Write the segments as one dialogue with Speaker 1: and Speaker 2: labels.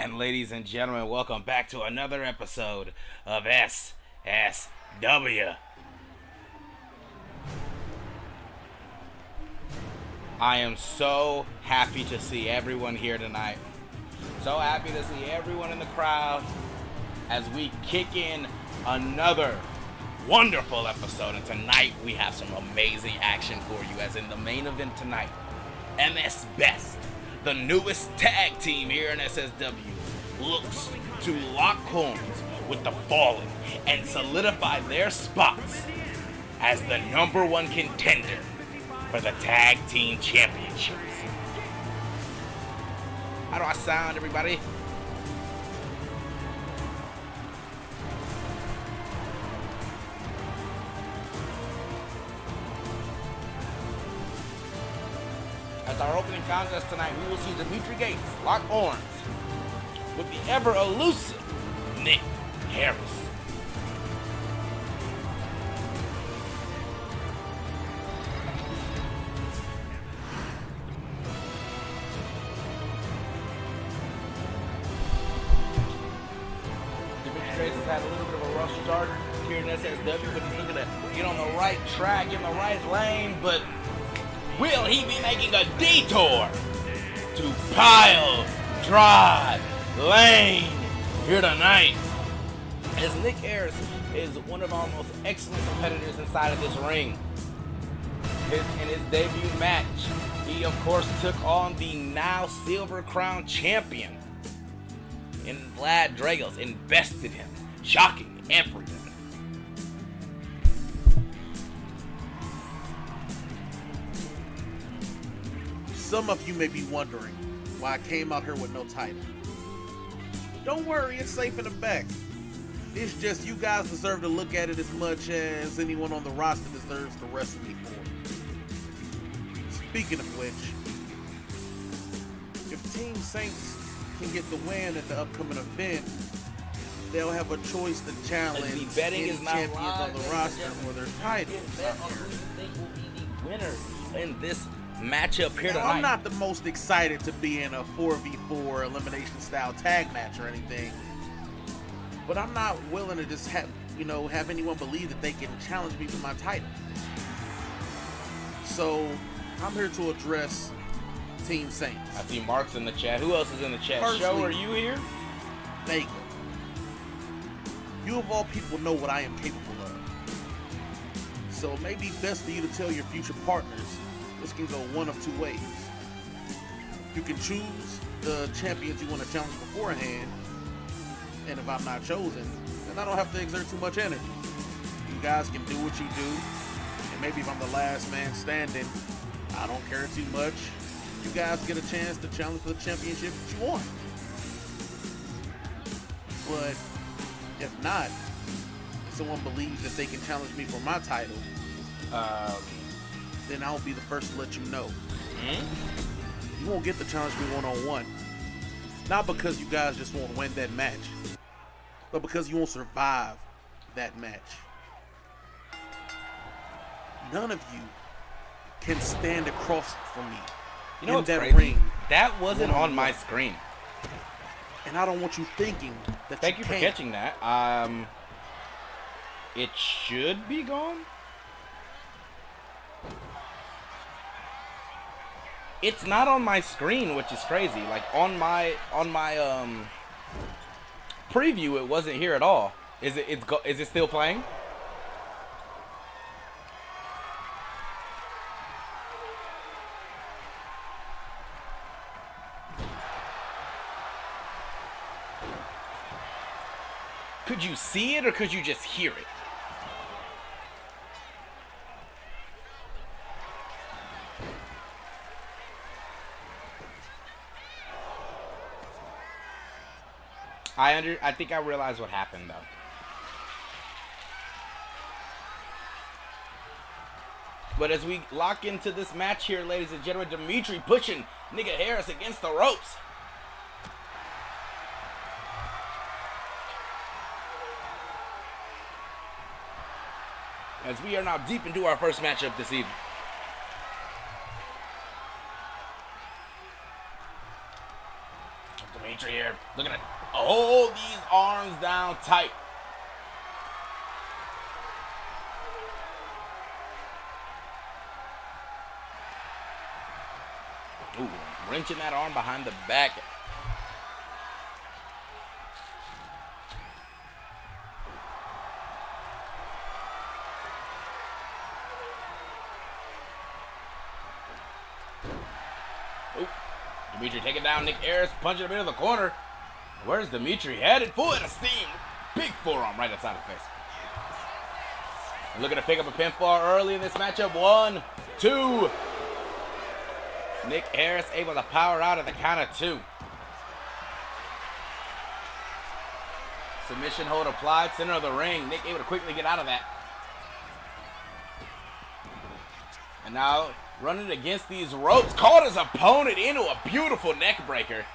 Speaker 1: And ladies and gentlemen, welcome back to another episode of SSW. I am so happy to see everyone here tonight. So happy to see everyone in the crowd as we kick in another wonderful episode. And tonight we have some amazing action for you, as in the main event tonight, MS Best, the newest tag team here in SSW, looks to lock horns with the Fallen and solidify their spots as the number one contender for the tag team championships. How do I sound, everybody? As our opening contest tonight, we will see Dimitri Gates lock horns with the ever-elusive Nick Harris. Dimitri Gates has had a little bit of a rough start here in SSW, but he's looking to get on the right track, in the right lane, but will he be making a detour to Pile Drive Lane here tonight? As Nick Harris is one of our most excellent competitors inside of this ring. In his debut match, he of course took on the now Silver Crown champion in Vlad Dragos, invested him, shocking everyone.
Speaker 2: Some of you may be wondering why I came out here with no title. Don't worry, it's safe in the back. It's just you guys deserve to look at it as much as anyone on the roster deserves to wrestle me for. Speaking of which, if Team Saints can get the win at the upcoming event, they'll have a choice to challenge any champions on the roster for their titles.
Speaker 1: Who you think will be the winner in this matchup here tonight?
Speaker 2: I'm not the most excited to be in a 4v4 elimination style tag match or anything, but I'm not willing to just have anyone believe that they can challenge me for my title. So I'm here to address Team Saints.
Speaker 1: I see Mark's in the chat. Who else is in the chat?
Speaker 2: Firstly,
Speaker 1: Show, are you here?
Speaker 2: Vega. You of all people know what I am capable of. So it may be best for you to tell your future partners this can go one of two ways. You can choose the champions you want to challenge beforehand, and if I'm not chosen, then I don't have to exert too much energy. You guys can do what you do, and maybe if I'm the last man standing, I don't care too much. You guys get a chance to challenge for the championship that you want. But if not, if someone believes that they can challenge me for my title, then I'll be the first to let you know. You won't get to challenge me one-on-one. Not because you guys just won't win that match, but because you won't survive that match. None of you can stand across from me in that
Speaker 1: crazy?
Speaker 2: ring.
Speaker 1: That wasn't on my screen.
Speaker 2: And I don't want you thinking that
Speaker 1: Thank you for
Speaker 2: can't.
Speaker 1: catching that. It should be gone. It's not on my screen, which is crazy. Like on my preview, it wasn't here at all. Is it still playing? Could you see it or could you just hear it? I think I realized what happened though. But as we lock into this match here, ladies and gentlemen, Dimitri pushing Nick Harris against the ropes. As we are now deep into our first matchup this evening. Dimitri here, looking at hold these arms down tight. Ooh, wrenching that arm behind the back. Ooh, Dimitri taking down Nick Harris, punching him into the corner. Where's Dimitri headed? Full head of steam. Big forearm right outside the face. Looking to pick up a pinfall early in this matchup. 1, 2. Nick Harris able to power out at the count of 2. Submission hold applied, center of the ring. Nick able to quickly get out of that. And now running against these ropes, caught his opponent into a beautiful neck breaker.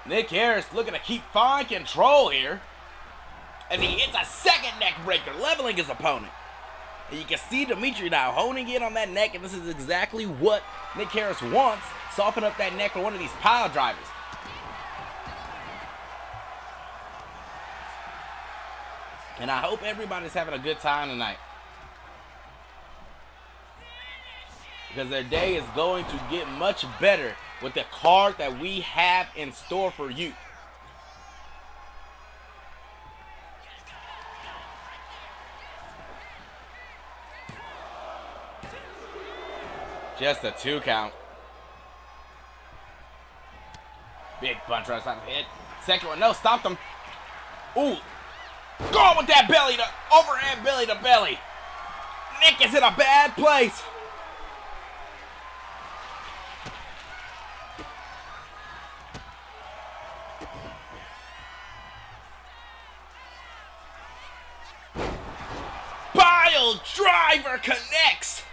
Speaker 1: Nick Harris looking to keep fine control here as he hits a second neck breaker, leveling his opponent. And you can see Dimitri now honing in on that neck, and this is exactly what Nick Harris wants. Soften up that neck for one of these pile drivers. And I hope everybody's having a good time tonight, because their day is going to get much better with the card that we have in store for you. Just a 2 count. Big punch right side of the head. Second one, no, stopped him. Ooh. Going with that belly to overhand belly to belly. Nick is in a bad place. Driver connects.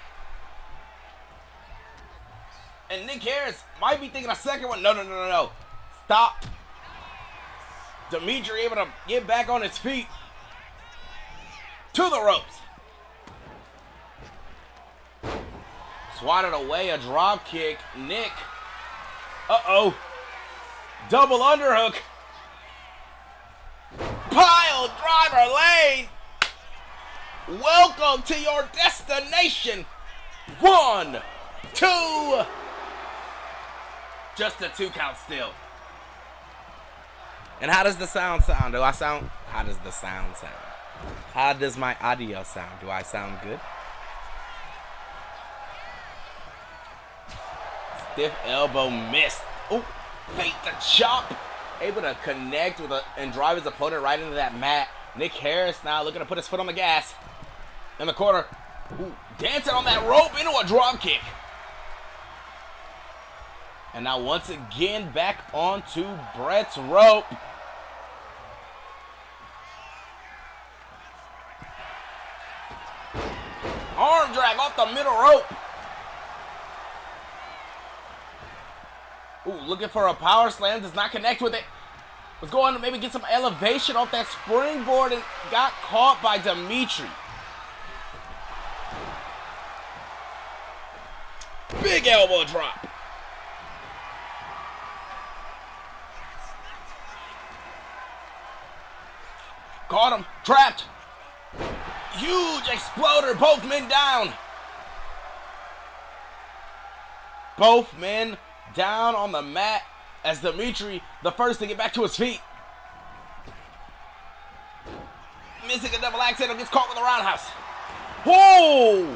Speaker 1: And Nick Harris might be thinking a second one. No. Stop. Dimitri able to get back on his feet. To the ropes. Swatted away a drop kick. Nick. Uh-oh. Double underhook. Pile driver lane. Welcome to your destination. 1, 2. Just a 2 count still. And how does the sound sound? How does the sound sound? How does my audio sound? Do I sound good? Stiff elbow missed. Oh, fake the chop. Able to connect with and drive his opponent right into that mat. Nick Harris now looking to put his foot on the gas. In the corner. Ooh, dancing on that rope into a drop kick. And now once again back onto Brett's rope. Arm drag off the middle rope. Ooh, looking for a power slam. Does not connect with it. Was going to maybe get some elevation off that springboard and got caught by Dimitri. Big elbow drop. Caught him. Trapped. Huge exploder. Both men down. both men down on the mat as Dimitri, the first to get back to his feet. Missing a double axe handle, gets caught with a roundhouse. Whoa!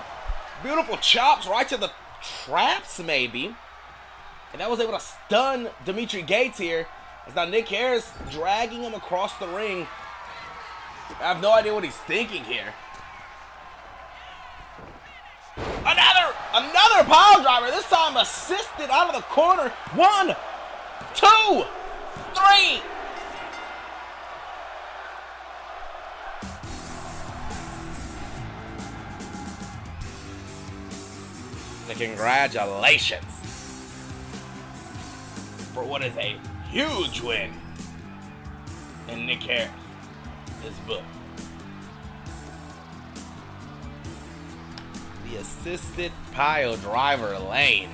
Speaker 1: Beautiful chops right to the traps, maybe. And that was able to stun Dimitri Gates here. As now Nick Harris dragging him across the ring. I have no idea what he's thinking here. Another pile driver, this time assisted out of the corner. 1, 2, 3. And congratulations for what is a huge win in Nick Harris' book. The assisted pile driver lane.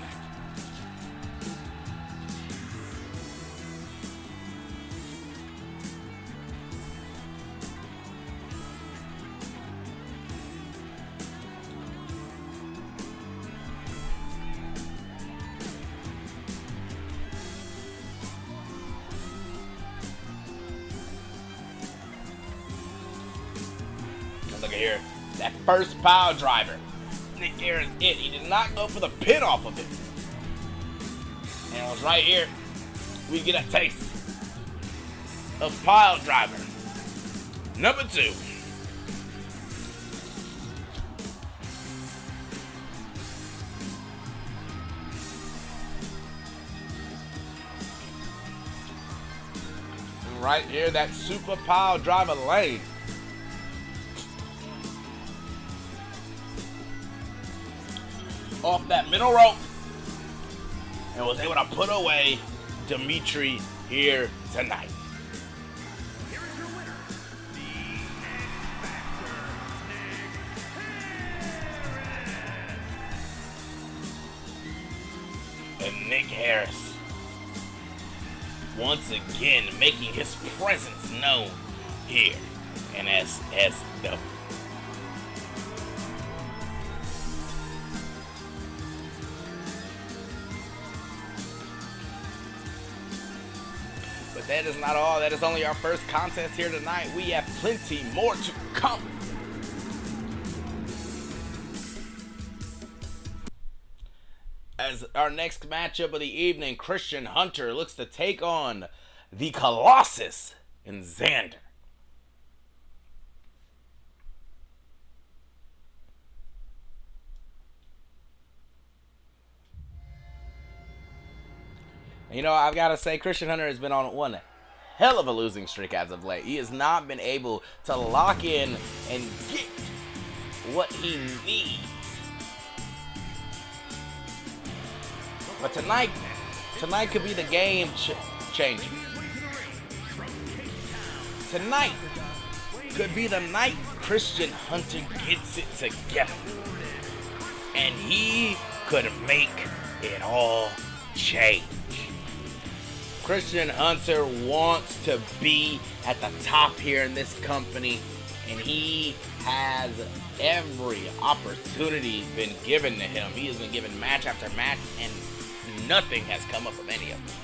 Speaker 1: Look at here, that first pile driver. Nick Harris hit. He did not go for the pin off of it. And it was right here. We get a taste of pile driver number 2. And right here, that super pile driver lane. Off that middle rope and was able to put away Dimitri here tonight.
Speaker 3: Here is your winner,
Speaker 1: And Nick Harris once again making his presence known here in SSW. But that is not all. That is only our first contest here tonight. We have plenty more to come. As our next matchup of the evening, Christian Hunter looks to take on the Colossus in Xander. You know, I've got to say, Christian Hunter has been on one hell of a losing streak as of late. He has not been able to lock in and get what he needs. But tonight could be the game changer. Tonight could be the night Christian Hunter gets it together. And he could make it all change. Christian Hunter wants to be at the top here in this company, and he has every opportunity been given to him. He has been given match after match, and nothing has come up of any of them.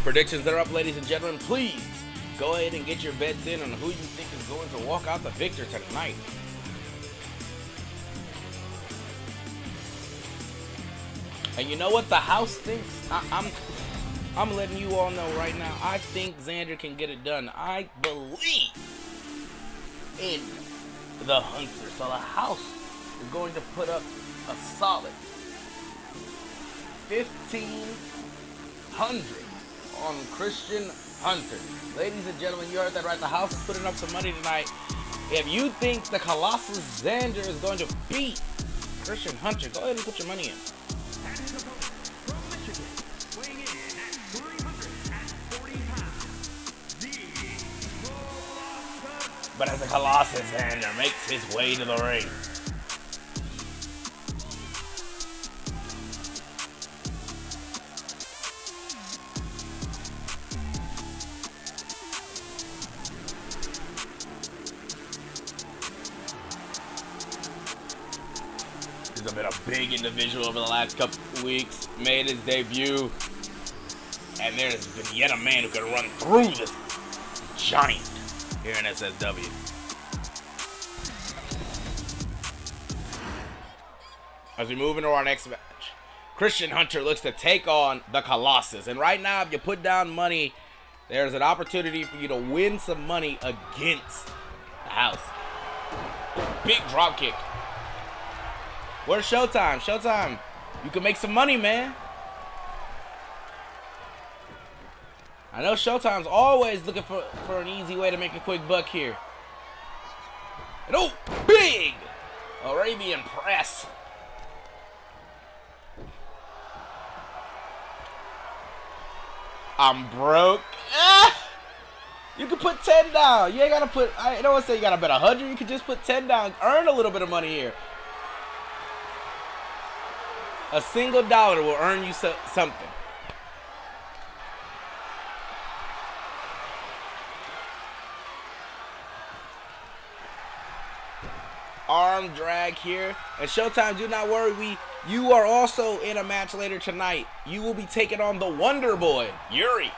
Speaker 1: Predictions are up, ladies and gentlemen. Please go ahead and get your bets in on who you think is going to walk out the victor tonight. And you know what the house thinks? I'm letting you all know right now. I think Xander can get it done. I believe in the Hunter. So the house is going to put up a solid 1,500 on Christian Hunter. Ladies and gentlemen, you heard that right. The house is putting up some money tonight. If you think the Colossus Xander is going to beat Christian Hunter, go ahead and put your money in.
Speaker 3: And his opponent from Michigan,
Speaker 1: But as the Colossus Xander makes his way to the ring. He's been a big individual over the last couple weeks. Made his debut. And there's been yet a man who can run through this giant here in SSW. As we move into our next match, Christian Hunter looks to take on the Colossus. And right now, if you put down money, there's an opportunity for you to win some money against the house. Big drop kick. Where's Showtime? Showtime, you can make some money, man. I know Showtime's always looking for an easy way to make a quick buck here. And oh, big Arabian press. I'm broke. You can put 10 down. You ain't gotta put, I don't want to say you gotta bet 100. You can just put 10 down. Earn a little bit of money here. A single dollar will earn you something. Arm drag here. And Showtime, do not worry. You are also in a match later tonight. You will be taking on the Wonder Boy, Yuri.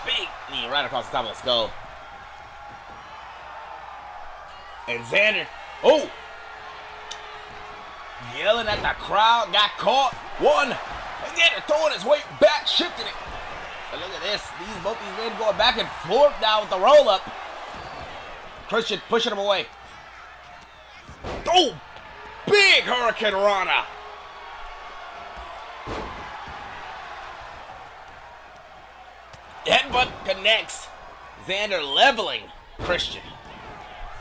Speaker 1: Big knee right across the top of the skull. And Xander, oh, yelling at the crowd, got caught. One, and Xander throwing his weight back, shifting it. But look at this, both these men going back and forth now with the roll up. Christian pushing him away. Oh, big Hurricane Rana. Headbutt connects. Xander leveling Christian.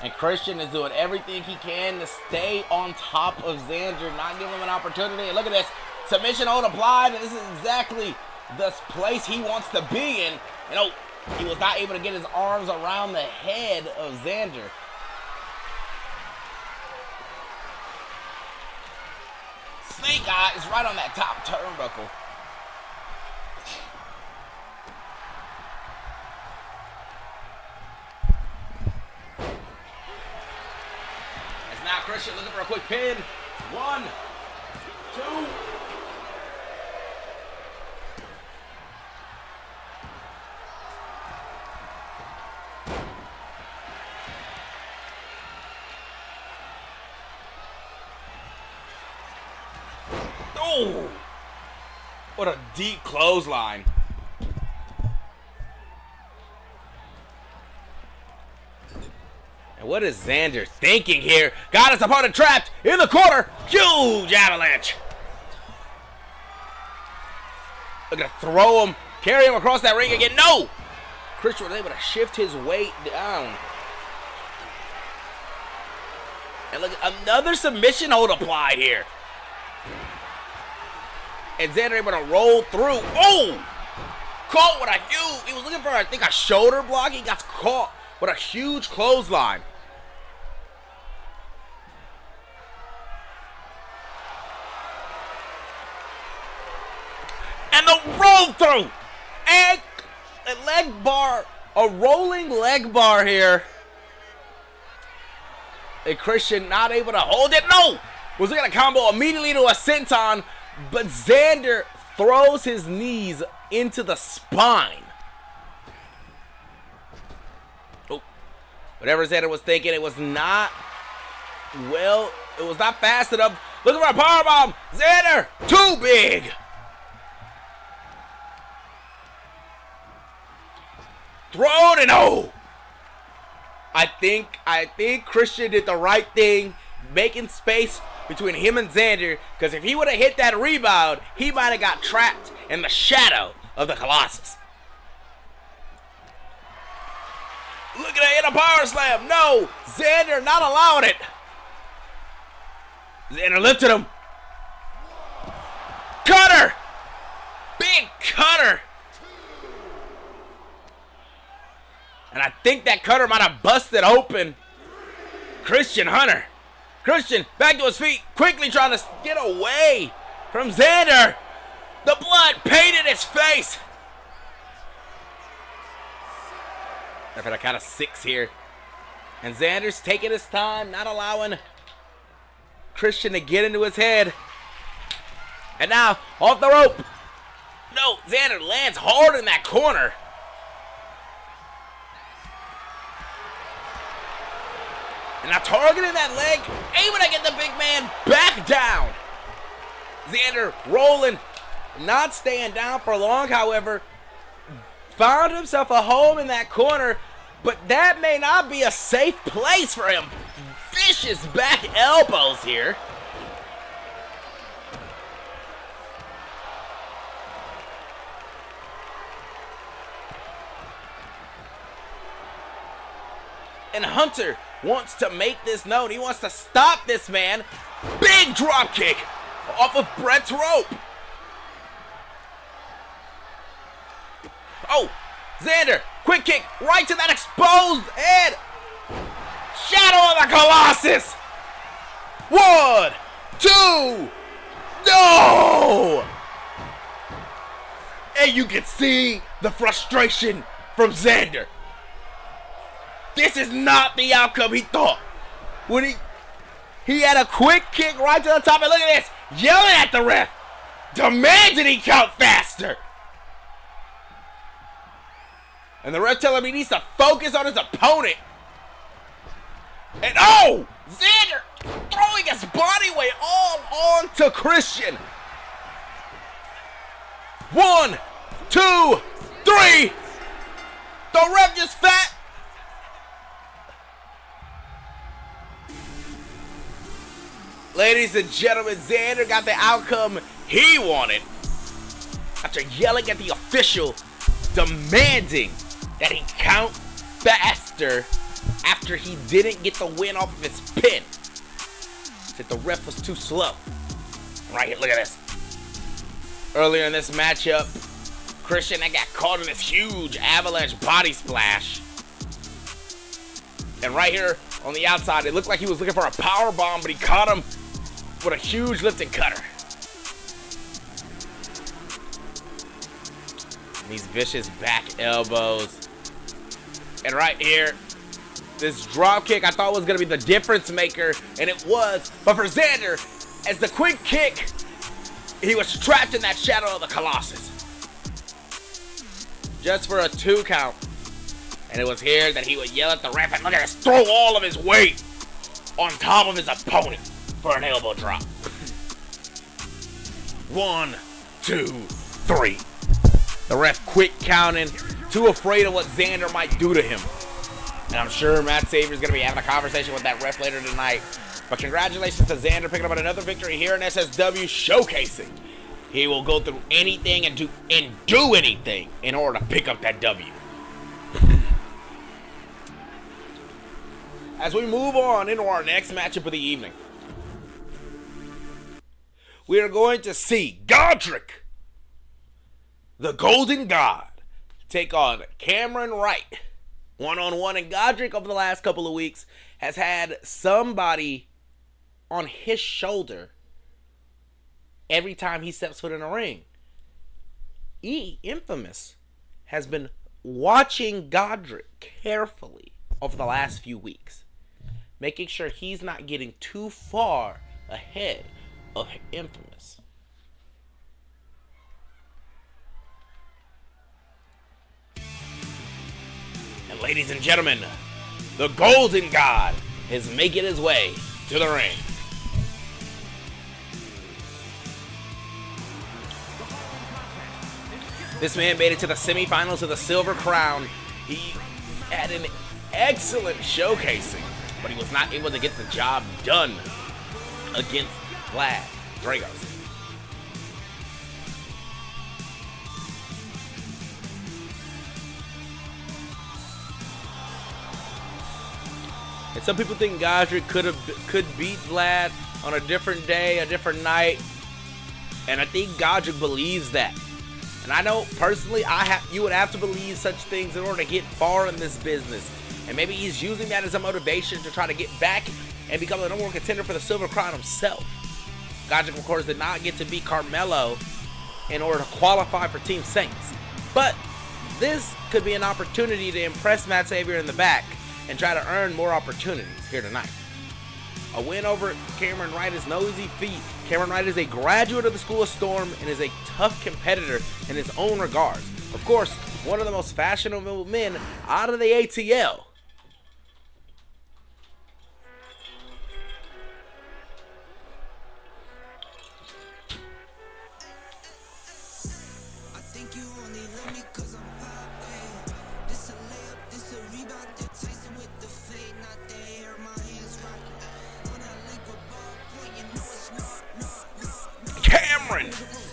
Speaker 1: And Christian is doing everything he can to stay on top of Xander, not giving him an opportunity. And look at this. Submission hold applied, and this is exactly the place he wants to be in. You know, he was not able to get his arms around the head of Xander. Snake Eye is right on that top turnbuckle. Now Christian looking for a quick pin. 1, 2. Oh! What a deep clothesline. And what is Xander thinking here? Got his opponent trapped in the corner. Huge avalanche. Look at throw him, carry him across that ring again. No! Christian was able to shift his weight down. And look, another submission hold applied here. And Xander able to roll through. Oh! Caught with a huge, he was looking for, I think, a shoulder block. He got caught with a huge clothesline. And the roll through. And a leg bar, a rolling leg bar here. And Christian not able to hold it. No! Was looking at a combo immediately to a senton, but Xander throws his knees into the spine. Oh, whatever Xander was thinking, it was not well. It was not fast enough. Looking for a powerbomb. Xander, too big. Thrown and oh. I think Christian did the right thing, making space between him and Xander, because if he would have hit that rebound, he might have got trapped in the shadow of the Colossus. Look at that, in a power slam. No, Xander not allowing it. Xander lifted him. Cutter. cutter. And I think that cutter might have busted open Christian Hunter. Christian back to his feet, quickly trying to get away from Xander. The blood painted his face. They're at a count of 6 here. And Xander's taking his time, not allowing Christian to get into his head. And now, off the rope. No, Xander lands hard in that corner. And now targeting that leg, able to get the big man back down. Xander rolling, not staying down for long, however. Found himself a home in that corner, but that may not be a safe place for him. Vicious back elbows here. And Hunter wants to make this known. He wants to stop this man. Big drop kick off of Brett's rope. Oh, Xander, quick kick right to that exposed head. Shadow of the Colossus. 1, 2, no! And you can see the frustration from Xander. This is not the outcome he thought. When he had a quick kick right to the top, and look at this, yelling at the ref, demanding he count faster. And the ref telling him he needs to focus on his opponent. And oh, Xander throwing his body weight all onto Christian. 1, 2, 3. The ref just fat. Ladies and gentlemen, Xander got the outcome he wanted after yelling at the official, demanding that he count faster after he didn't get the win off of his pin. That the ref was too slow. Right here, look at this. Earlier in this matchup, Christian had got caught in this huge avalanche body splash. And right here on the outside, it looked like he was looking for a power bomb, but he caught him with a huge lifting cutter. And these vicious back elbows. And right here, this drop kick I thought was going to be the difference maker, and it was. But for Xander, as the quick kick, he was trapped in that Shadow of the Colossus. Just for a 2 count. And it was here that he would yell at the ref and look at this, throw all of his weight on top of his opponent for an elbow drop. 1, 2, 3. The ref quit counting, too afraid of what Xander might do to him. And I'm sure Matt Saber's going to be having a conversation with that ref later tonight. But congratulations to Xander picking up another victory here in SSW, showcasing he will go through anything and do anything in order to pick up that W. As we move on into our next matchup of the evening, we are going to see Godric, the Golden God, take on Cameron Wright. One-on-one, and Godric over the last couple of weeks has had somebody on his shoulder every time he steps foot in a ring. Infamous has been watching Godric carefully over the last few weeks, making sure he's not getting too far ahead of Infamous. And ladies and gentlemen, the Golden God is making his way to the ring. This man made it to the semifinals of the Silver Crown. He had an excellent showcasing, but he was not able to get the job done against Vlad Dragos. And some people think Godric could beat Vlad on a different day, a different night. And I think Godric believes that. And And I know personally, you would have to believe such things in order to get far in this business. And maybe he's using that as a motivation to try to get back and become the number one contender for the Silver Crown himself. Godric, of course, did not get to beat Carmelo in order to qualify for Team Saints. But this could be an opportunity to impress Matt Xavier in the back and try to earn more opportunities here tonight. A win over Cameron Wright is no easy feat. Cameron Wright is a graduate of the School of Storm and is a tough competitor in his own regards. Of course, one of the most fashionable men out of the ATL.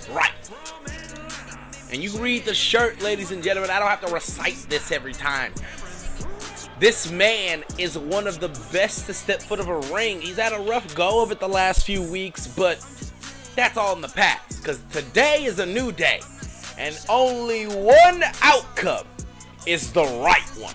Speaker 1: Right. And you read the shirt, ladies and gentlemen. I don't have to recite this every time. This man is one of the best to step foot of a ring. He's had a rough go of it the last few weeks, but that's all in the past. Because today is a new day. And only one outcome is the right one.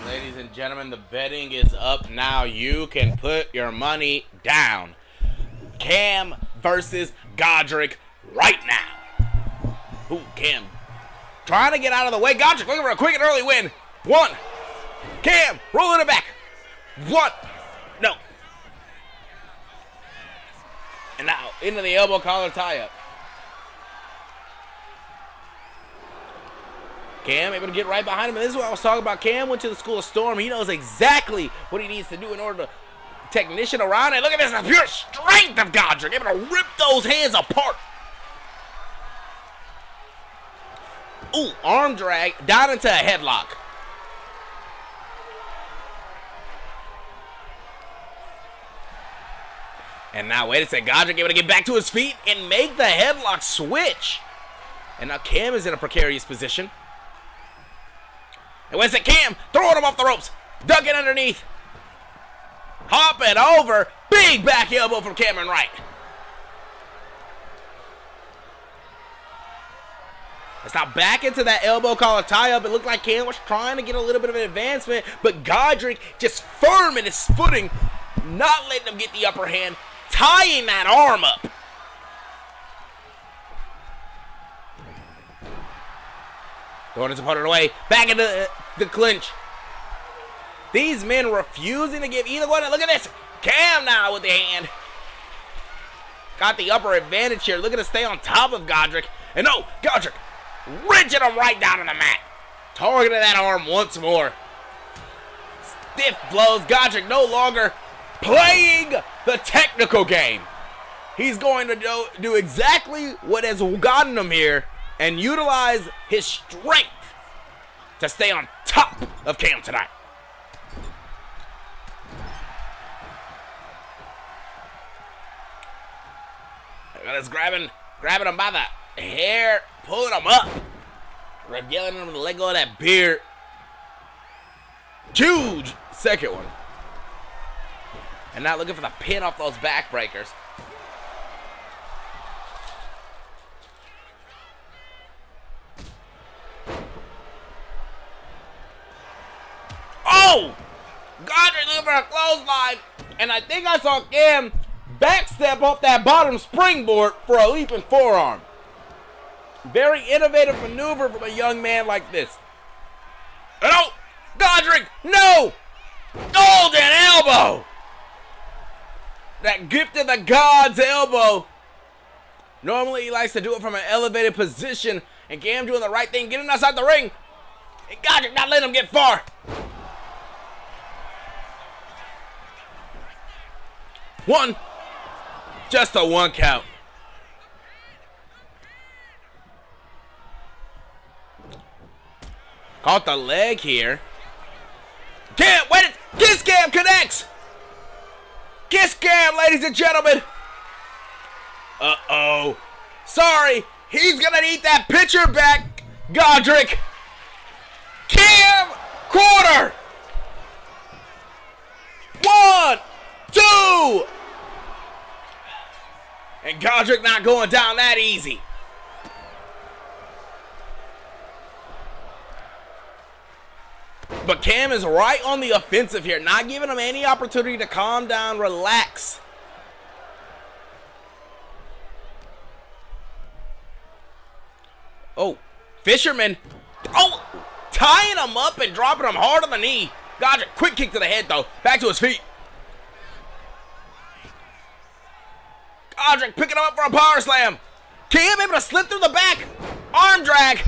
Speaker 1: Ladies and gentlemen, the betting is up now. You can put your money down. Cam versus Godric right now. Ooh, Cam trying to get out of the way. Godric looking for a quick and early win. One. Cam rolling it back. One. No. And now into the elbow collar tie-up. Cam able to get right behind him. And this is what I was talking about. Cam went to the School of Storm. He knows exactly what he needs to do in order to technician around it. Look at this, the pure strength of Godric. Able to rip those hands apart. Ooh, arm drag down into a headlock. And now, wait a second. Godric able to get back to his feet and make the headlock switch. And now Cam is in a precarious position. And wait a second. Cam throwing him off the ropes. Ducking underneath. Hopping over. Big back elbow from Cameron Wright. It's now back into that elbow collar tie-up. It looked like Cam was trying to get a little bit of an advancement, but Godric just firm in his footing, not letting him get the upper hand, tying that arm up. Throwing his opponent away, back into the clinch. These men refusing to give either one. Look at this. Cam now with the hand. Got the upper advantage here. Looking to stay on top of Godric. And no, Godric wrenching him right down on the mat. Targeting that arm once more. Stiff blows. Godric no longer playing the technical game. He's going to do exactly what has gotten him here and utilize his strength to stay on top of Cam tonight. That's grabbing him by the hair, pulling him up, yelling him to let go of that beard. Huge second one. And now looking for the pin off those backbreakers. Oh! Godric looking for a clothesline. And I think I saw Cam backstep off that bottom springboard for a leaping forearm. Very innovative maneuver from a young man like this. And oh! Godric! No! Golden elbow! That gift of the gods elbow. Normally he likes to do it from an elevated position. And Cam doing the right thing, getting outside the ring. And Godric not letting him get far. One. Just a one count. Caught the leg here. Cam, wait, Kiss Cam connects. Kiss Cam, ladies and gentlemen. Uh-oh. Sorry, he's gonna need that pitcher back, Godric. Cam, quarter. 1, 2. And Godric not going down that easy. But Cam is right on the offensive here, not giving him any opportunity to calm down, relax. Oh, Fisherman. Oh, tying him up and dropping him hard on the knee. Godric, quick kick to the head, though. Back to his feet. Godric picking him up for a power slam. Cam able to slip through the back. Arm drag.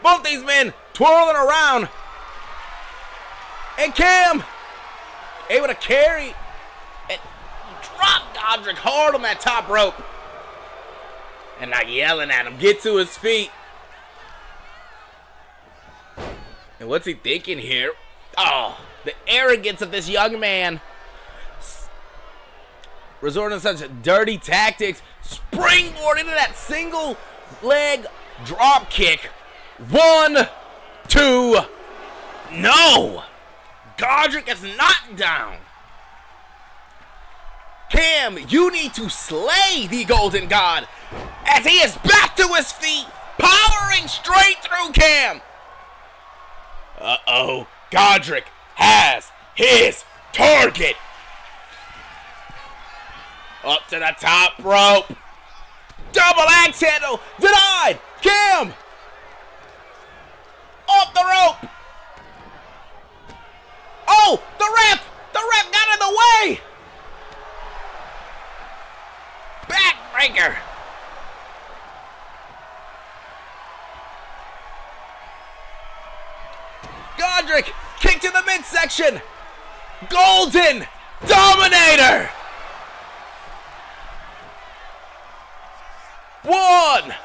Speaker 1: Both these men twirling around. And Cam able to carry and drop Godric hard on that top rope. And not yelling at him. Get to his feet. And what's he thinking here? Oh, the arrogance of this young man. Resorting to such dirty tactics. Springboard into that single leg drop kick. 1, 2. No! Godric is not down. Cam, you need to slay the Golden God as he is back to his feet, powering straight through Cam. Uh-oh. Godric has his target. Up to the top rope. Double axe handle. Denied. Cam. Off the rope. Oh, the ref got in the way. Backbreaker. Godric, kick to the midsection. Golden Dominator. 1.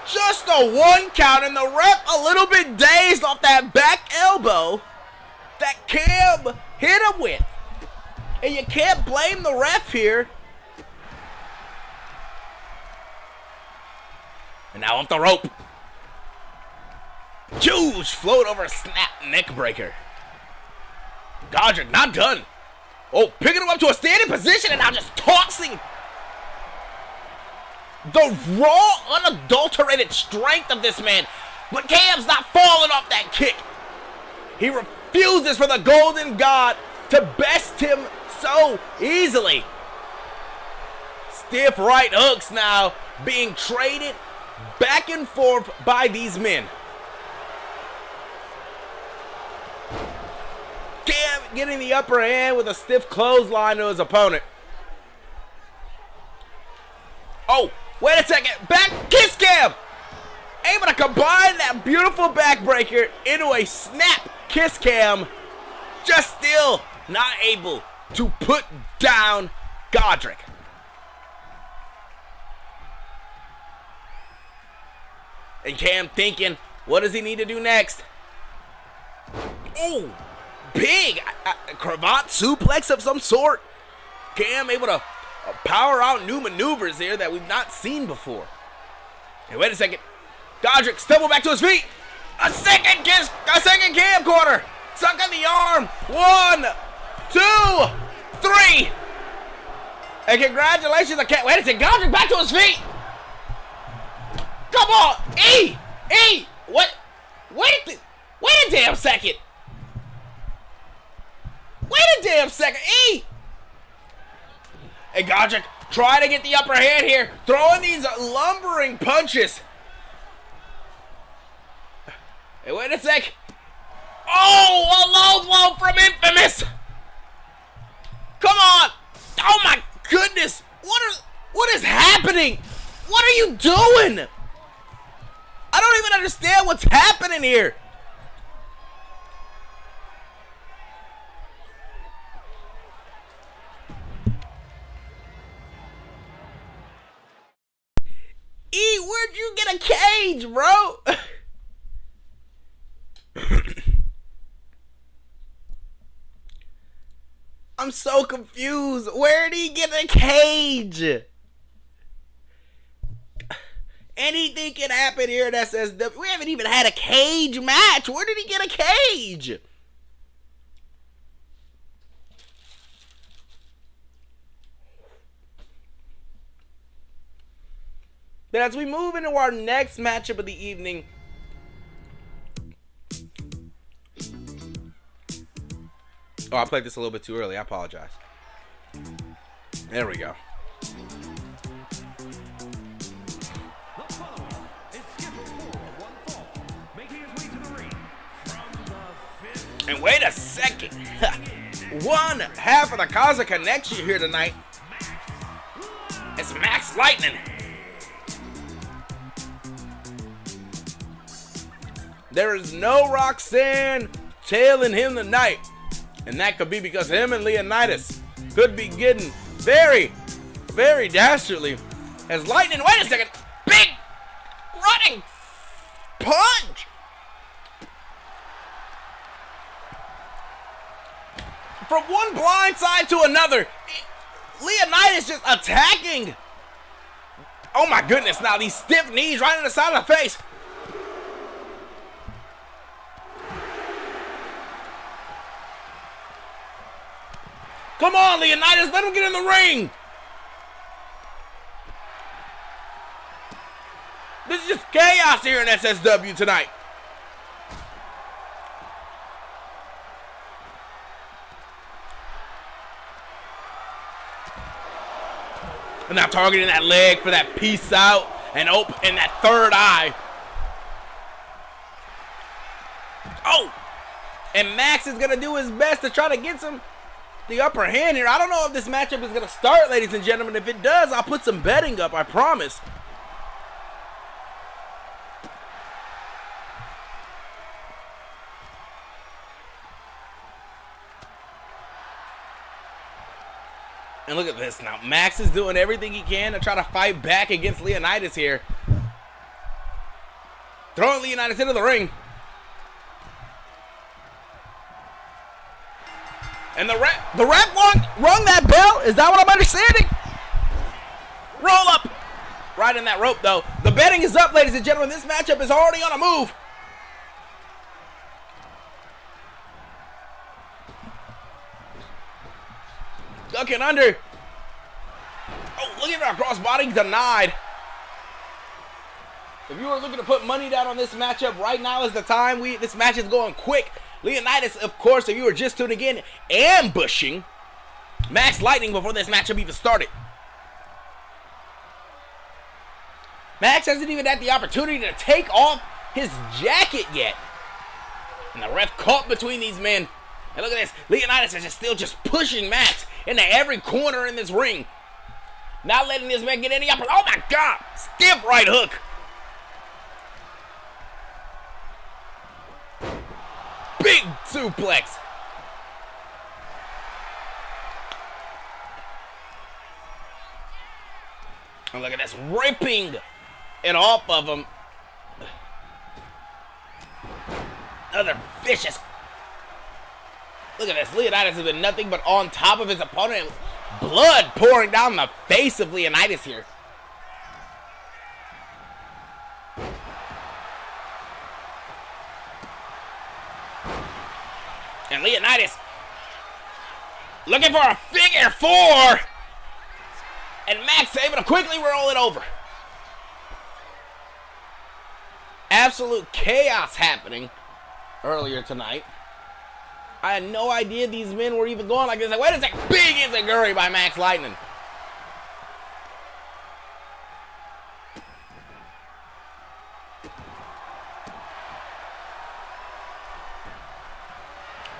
Speaker 1: Just a 1 count, and the ref a little bit dazed off that back elbow that Cam hit him with. And you can't blame the ref here. And now off the rope. Huge float over snap neck breaker. Godric not done. Oh, picking him up to a standing position and now just tossing. The raw, unadulterated strength of this man. But Cam's not falling off that kick. He refuses for the Golden God to best him so easily. Stiff right hooks now being traded back and forth by these men. Cam getting the upper hand with a stiff clothesline to his opponent. Oh, wait a second. Back kiss Cam. Able to combine that beautiful backbreaker into a snap kiss Cam. Just still not able to put down Godric. And Cam thinking, what does he need to do next? Oh, big cravat suplex of some sort. Cam able to power out new maneuvers here that we've not seen before. Hey, wait a second. Godric stumbled back to his feet. A second Cam corner. Suck on the arm. 1, 2, 3. And congratulations on Cam. Wait a second. Godric back to his feet. Come on. E. What? Wait a damn second. Wait a damn second. E. And Godric trying to get the upper hand here. Throwing these lumbering punches. Hey, wait a sec. Oh, a low blow from Infamous. Come on. Oh my goodness. What is happening? What are you doing? I don't even understand what's happening here. E, where'd you get a cage, bro? I'm so confused. Where did he get a cage? Anything can happen here at SSW. We haven't even had a cage match. Where did he get a cage? But as we move into our next matchup of the evening, oh, I played this a little bit too early. I apologize. There we go. And wait a second. One half of the Kaza Connection here tonight. It's Max Lightning. There is no Roxanne tailing him tonight. And that could be because him and Leonidas could be getting very, very dastardly. As Lightning, wait a second. Big running punch. From one blind side to another. Leonidas just attacking. Oh my goodness, now these stiff knees right in the side of the face. Come on, Leonidas, let him get in the ring. This is just chaos here in SSW tonight. And now targeting that leg for that peace out and open and that third eye. Oh! And Max is gonna do his best to try to get the upper hand here. I don't know if this matchup is gonna start, ladies and gentlemen. If it does, I'll put some betting up, I promise. And look at this now. Max is doing everything he can to try to fight back against Leonidas here. Throwing Leonidas into the ring. And the ref rung that bell? Is that what I'm understanding? Roll up. Right in that rope, though. The betting is up, ladies and gentlemen. This matchup is already on a move. Ducking under. Oh, look at that crossbody denied. If you are looking to put money down on this matchup, right now is the time. This match is going quick. Leonidas, of course, if you were just tuning in, ambushing Max Lightning before this matchup even started. Max hasn't even had the opportunity to take off his jacket yet. And the ref caught between these men. And look at this. Leonidas is still just pushing Max into every corner in this ring. Not letting this man get any up. Oh my God. Stiff right hook. Big suplex. And look at this. Ripping it off of him. Another vicious. Look at this. Leonidas has been nothing but on top of his opponent. Blood pouring down the face of Leonidas here. And Leonidas looking for a figure four. And Max able to quickly roll it over. Absolute chaos happening earlier tonight. I had no idea these men were even going like this. Like, wait a second. Big enziguri by Max Lightning.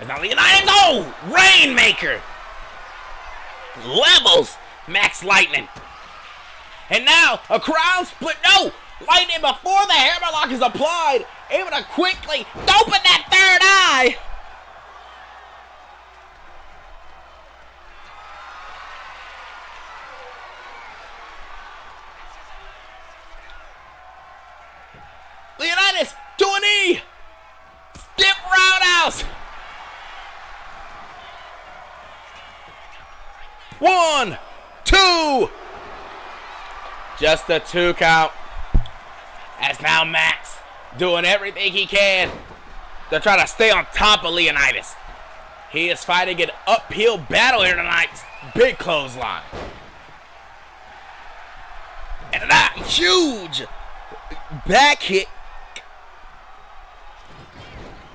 Speaker 1: And now Leonidas. Oh! Rainmaker. Levels Max Lightning. And now a crown split. No! Lightning before the hammerlock is applied. Able to quickly open that third eye. Leonidas to a knee. Stiff roundhouse. 1, 2. Just a 2 count. As now Max doing everything he can to try to stay on top of Leonidas. He is fighting an uphill battle here tonight. Big clothesline. And that huge back hit.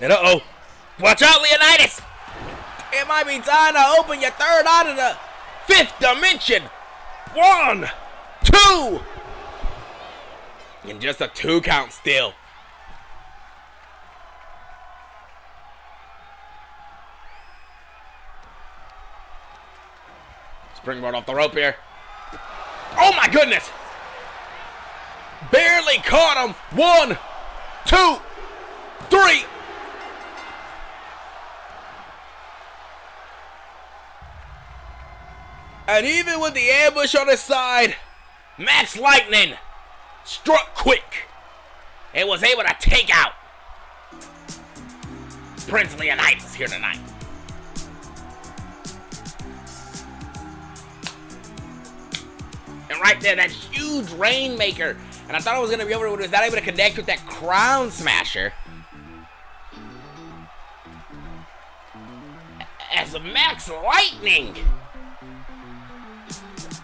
Speaker 1: And uh-oh. Watch out, Leonidas. It might be time to open your third eye to the 5th dimension. 1, 2. And just a 2 count still. Springboard off the rope here. Oh my goodness! Barely caught him. 1, 2, 3. And even with the ambush on his side, Max Lightning struck quick and was able to take out Prince Leonidas here tonight. And right there, that huge Rainmaker. And I thought I was going to be over, but was not able to connect with that Crown Smasher. As Max Lightning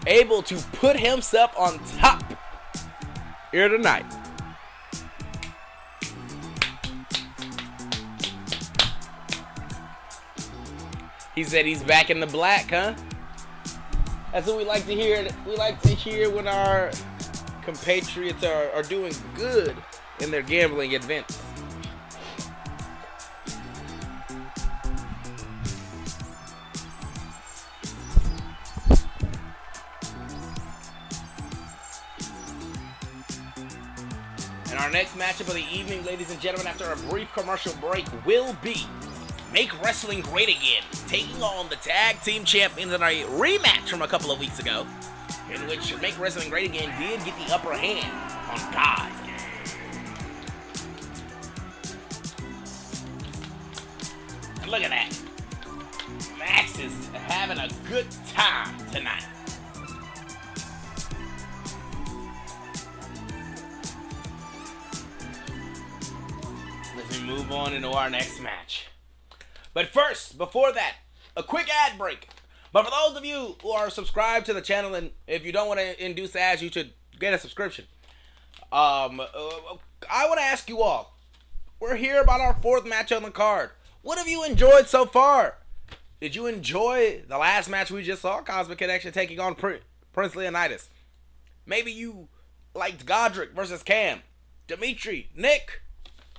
Speaker 1: able to put himself on top here tonight. He said he's back in the black, huh? That's what we like to hear. We like to hear when our compatriots are doing good in their gambling events. And our next matchup of the evening, ladies and gentlemen, after a brief commercial break, will be Make Wrestling Great Again, taking on the Tag Team Champions in a rematch from a couple of weeks ago, in which Make Wrestling Great Again did get the upper hand on God. And look at that. Max is having a good time tonight. Let's move on into our next match. But first, before that, a quick ad break. But for those of you who are subscribed to the channel, and if you don't want to induce ads, you should get a subscription. I want to ask you all. We're here about our 4th match on the card. What have you enjoyed so far? Did you enjoy the last match we just saw? Cosmic Connection taking on Prince Leonidas. Maybe you liked Godric versus Cam. Dimitri, Nick,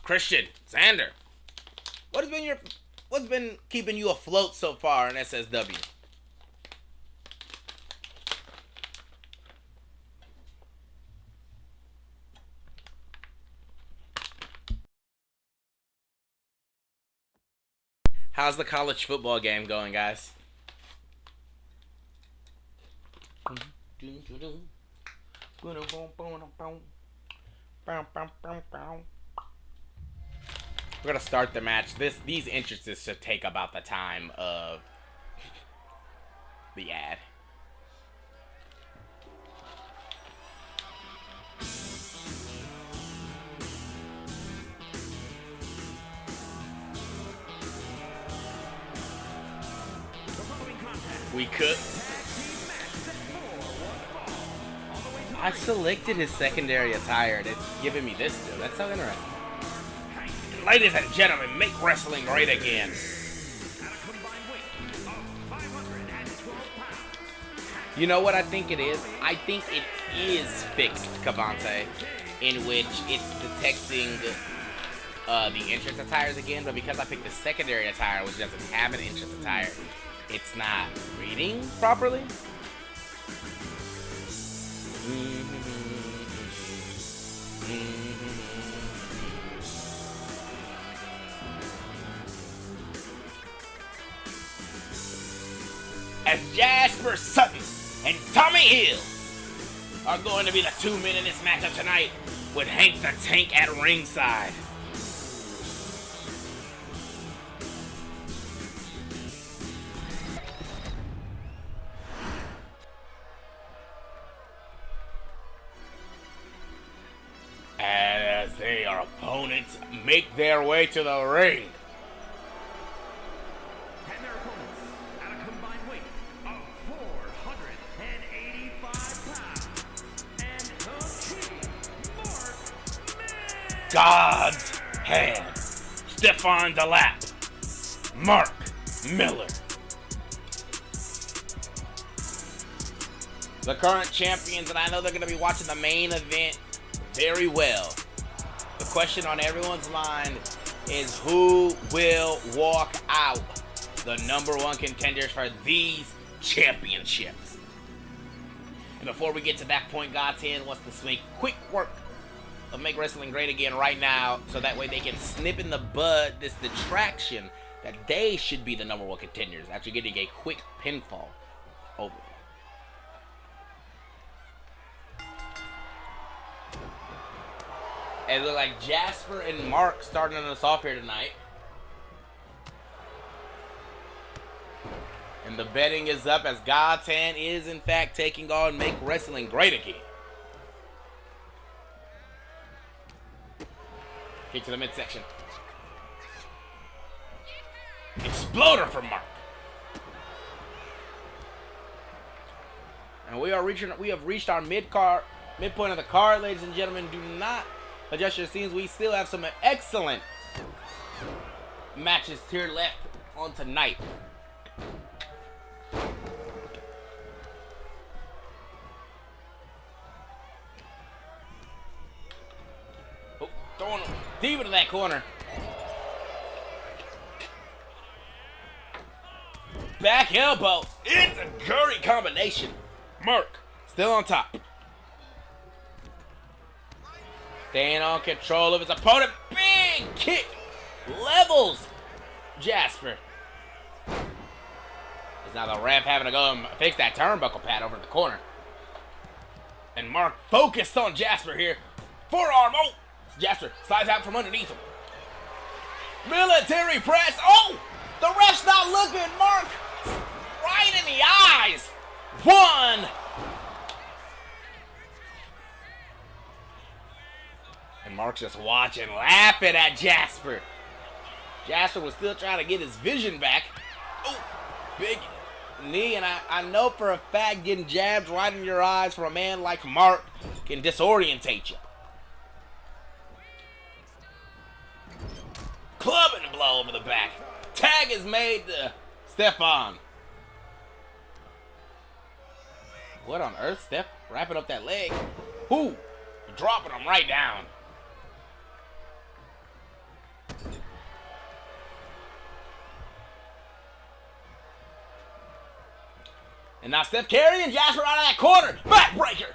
Speaker 1: Christian, Xander. What's been keeping you afloat so far in SSW? How's the college football game going, guys? We're gonna start the match. These entrances should take about the time of the ad. We could. I selected his secondary attire. It's giving me this too. That's so interesting. Ladies and gentlemen, make wrestling great again. You know what I think it is? I think it is fixed, Cavante, in which it's detecting the entrance attires again, but because I picked the secondary attire, which doesn't have an entrance attire, it's not reading properly. As Jasper Sutton and Tommy Hill are going to be the 2 men in this matchup tonight, with Hank the Tank at ringside. opponents make their way to the ring.
Speaker 3: And their opponents at a combined weight of 485 pounds. And the King, Mark Miller.
Speaker 1: God's hand. Stefan DeLapp. Mark Miller. The current champions, and I know they're going to be watching the main event very well. The question on everyone's mind is who will walk out the #1 contenders for these championships. And before we get to that point, God's hand wants to make quick work of Make Wrestling Great Again right now, so that way they can snip in the bud this distraction that they should be the #1 contenders after getting a quick pinfall over them. And it looks like Jasper and Mark starting us off here tonight. And the betting is up as God's hand is in fact taking on Make Wrestling Great Again. Kick to the midsection. Exploder from Mark. And we have reached our midpoint of the card, ladies and gentlemen. Do not adjust your scenes. We still have some excellent matches here left on tonight. Oh, throwing him deep into that corner. Back elbow. It's a curry combination. Mark still on top. Staying on control of his opponent. Big kick. Levels Jasper. It's now the ref having to go and fix that turnbuckle pad over in the corner. And Mark focused on Jasper here. Forearm. Oh! Jasper slides out from underneath him. Military press. Oh! The ref's not looking. Mark right in the eyes. 1. And Mark's just watching, laughing at Jasper. Jasper was still trying to get his vision back. Oh, big knee. And I know for a fact getting jabs right in your eyes from a man like Mark can disorientate you. Clubbing a blow over the back. Tag is made to Stefan. What on earth, Steph? Wrapping up that leg. Whoo! Dropping him right down. And now Steph carrying Jasper out of that corner. Backbreaker.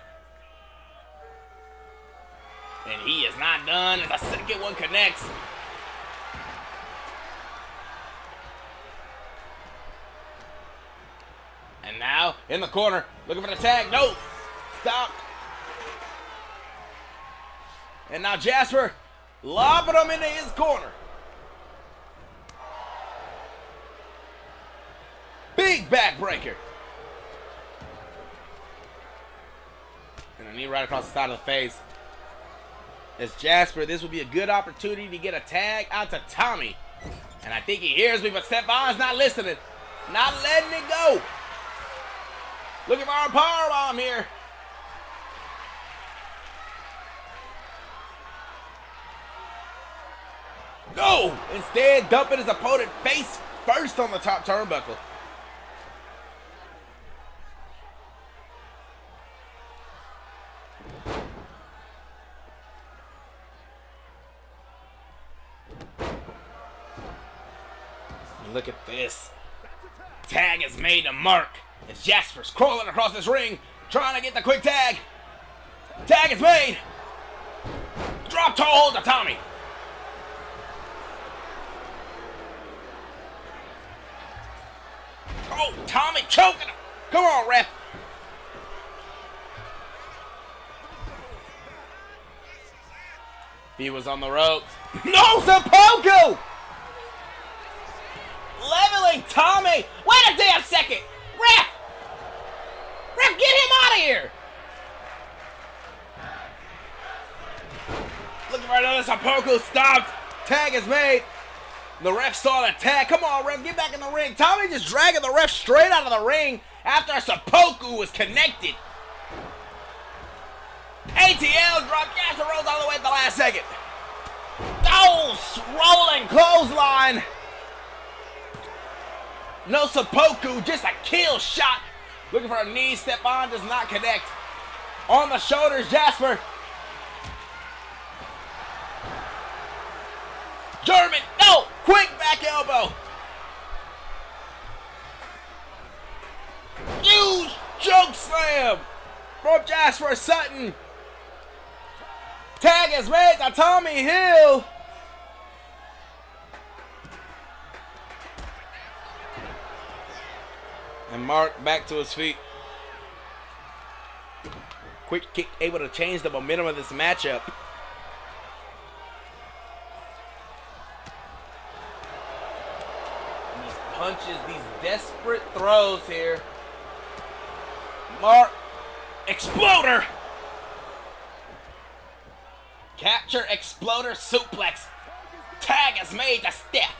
Speaker 1: And he is not done. And the second one connects. And now in the corner, looking for the tag. No. Stop. And now Jasper lobbing him into his corner. Big backbreaker. And a knee right across the side of the face. As Jasper, this would be a good opportunity to get a tag out to Tommy. And I think he hears me, but Stefan's not listening. Not letting it go. Looking for our powerbomb here. No! Instead, dumping his opponent face first on the top turnbuckle. Look at this. Tag is made to Mark as Jasper's crawling across this ring, trying to get the quick tag. Tag is made. Drop toe hold to Tommy. Oh, Tommy choking him. Come on, ref. He was on the ropes. No, Seppuku! Leveling Tommy. Wait a damn second. Ref! Ref, get him out of here. Look Looking for another seppuku. Stopped. Tag is made. The ref saw the tag. Come on, ref. Get back in the ring. Tommy just dragging the ref straight out of the ring after a seppuku was connected. ATL drop. Jasper rolls all the way at the last second. Oh, rolling clothesline. No seppuku, just a kill shot. Looking for a knee, step on, does not connect. On the shoulders, Jasper. German, no, quick back elbow. Huge choke slam from Jasper Sutton. Tag is made to Tommy Hill. And Mark back to his feet. Quick kick able to change the momentum of this matchup. These punches, these desperate throws here. Mark, exploder. Capture, exploder, suplex. Tag is made to Steph.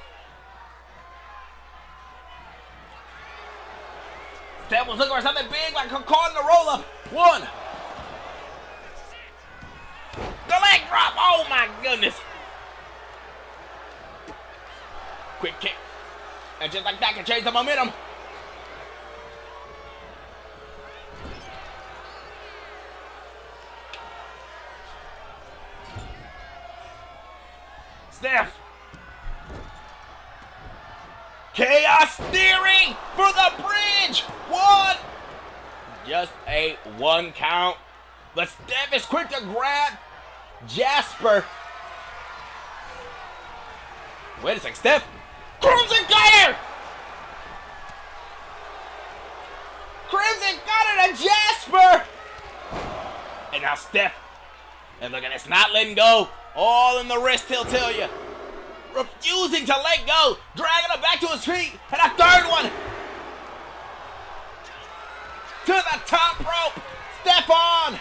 Speaker 1: Steph was looking for something big, like caught in the roll-up. One. The leg drop. Oh my goodness. Quick kick. And just like that can change the momentum. Steph. Chaos Theory for the bridge. One. Just a one count. But Steph is quick to grab Jasper. Wait a second, Steph. Crimson Cutter. Crimson Cutter to Jasper. And now Steph. And look at this, not letting go. All in the wrist, he'll tell you. Refusing to let go. Dragging him back to his feet. And a third one. To the top rope. Stefan.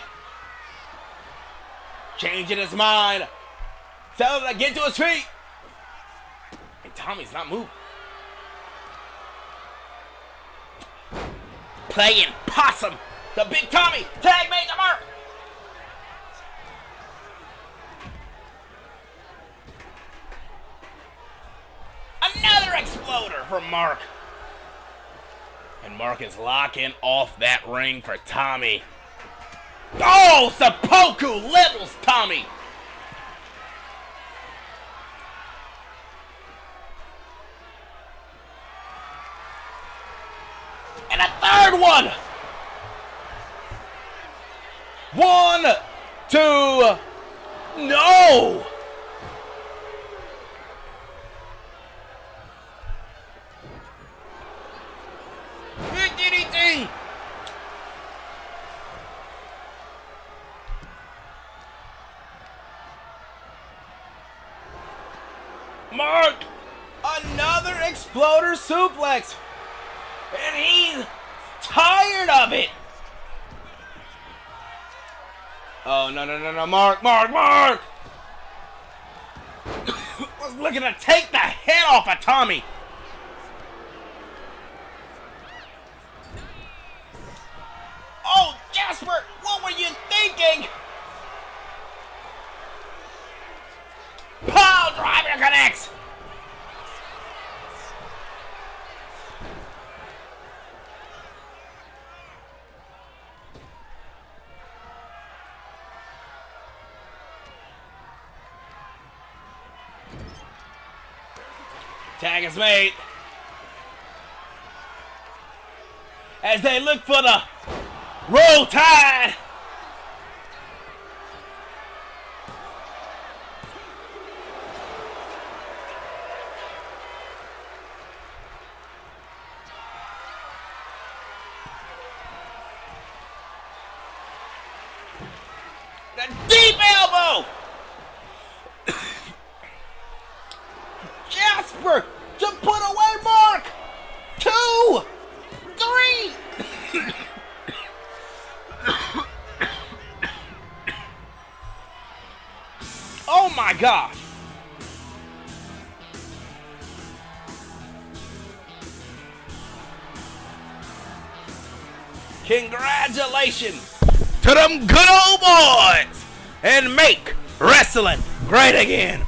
Speaker 1: Changing his mind. Telling him to get to his feet. And Tommy's not moving. Playing possum. The big Tommy. Tag made to Mark. Another exploder from Mark. And Mark is locking off that ring for Tommy. Oh, seppuku levels Tommy. And a third one. 1, 2, no. DDT. Mark, another exploder suplex. And he's tired of it. Oh, no, Mark. Was looking to take the head off of Tommy. Oh, Jasper, what were you thinking? Pile driver connects. Tag is made. As they look for the Roll Tide. The deep elbow. Jasper to put away Mark. 2, 3. Oh my gosh. Congratulations to them good old boys, and make wrestling great again.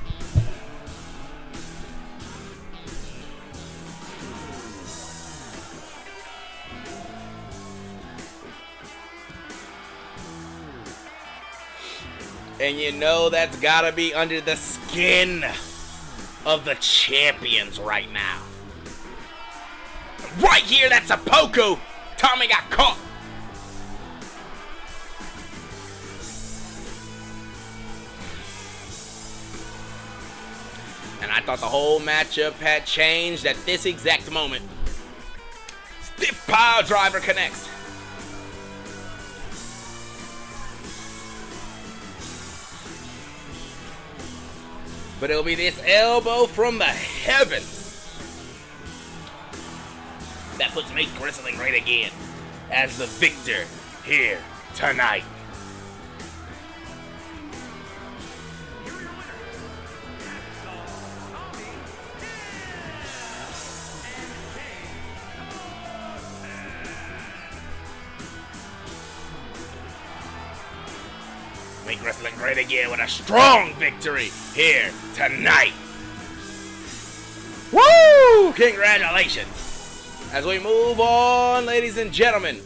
Speaker 1: And you know that's gotta be under the skin of the champions right now. Right here, that's a Poku. Tommy got caught. And I thought the whole matchup had changed at this exact moment. Stiff pile driver connects. But it'll be this elbow from the heavens that puts Make Wrestling Great Again as the victor here tonight. Make Wrestling Great Again with a strong victory here tonight. Woo! Congratulations. As we move on, ladies and gentlemen,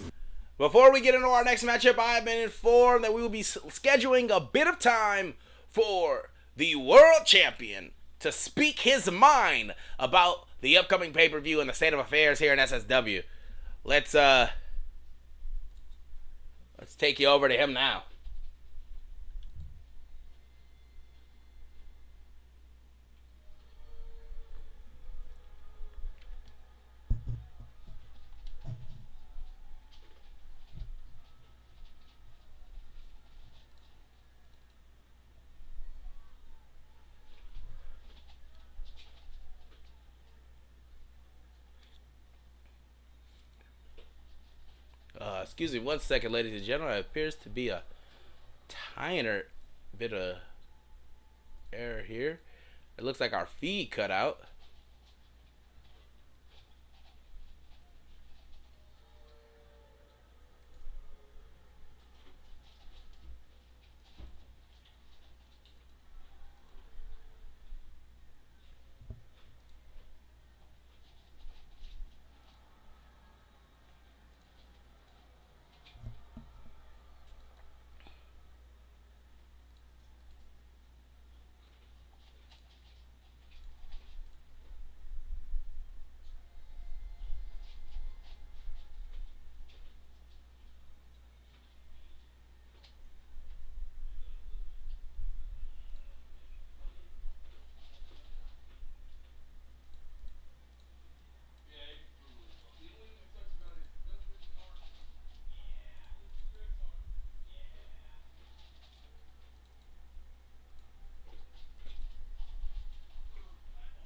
Speaker 1: before we get into our next matchup, I have been informed that we will be scheduling a bit of time for the world champion to speak his mind about the upcoming pay-per-view and the state of affairs here in SSW. Let's take you over to him now. Excuse me 1 second, ladies and gentlemen. It appears to be a tiny bit of error here. It looks like our feed cut out.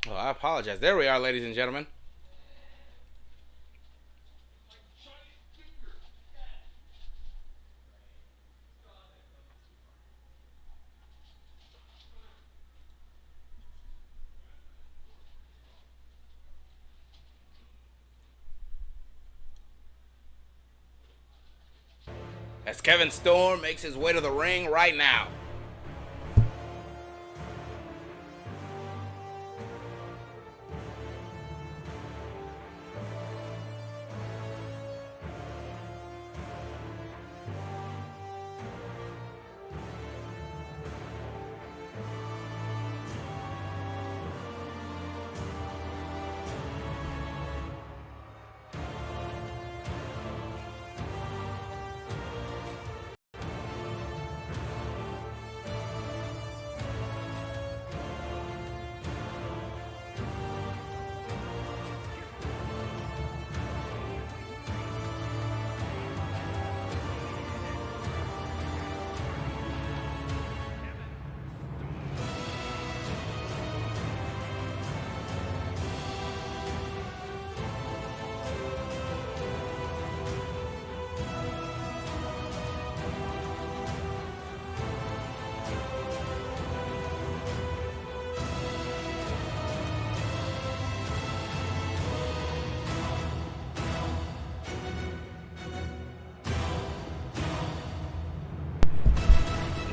Speaker 1: Oh, I apologize. There we are, ladies and gentlemen. As Kevin Storm makes his way to the ring right now.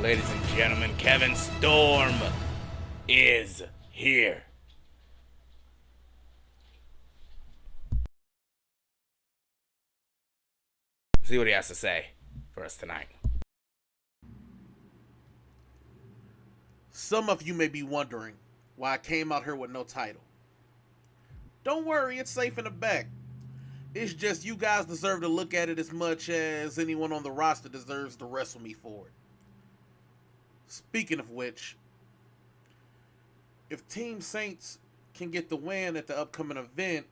Speaker 1: Ladies and gentlemen, Kevin Storm is here. See what he has to say for us tonight.
Speaker 2: Some of you may be wondering why I came out here with no title. Don't worry, it's safe in the back. It's just you guys deserve to look at it as much as anyone on the roster deserves to wrestle me for it. Speaking of which, if Team Saints can get the win at the upcoming event,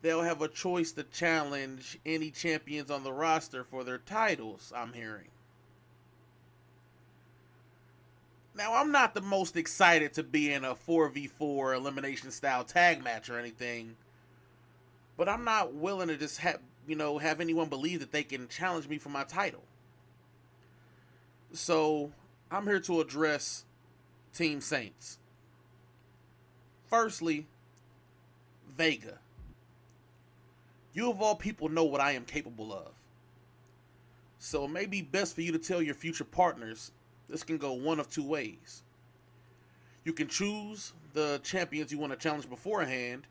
Speaker 2: they'll have a choice to challenge any champions on the roster for their titles, I'm hearing. Now, I'm not the most excited to be in a 4v4 elimination style tag match or anything, but I'm not willing to just have anyone believe that they can challenge me for my title. So, I'm here to address Team Saints. Firstly, Vega. You of all people know what I am capable of. So it may be best for you to tell your future partners this can go one of two ways. You can choose the champions you want to challenge beforehand,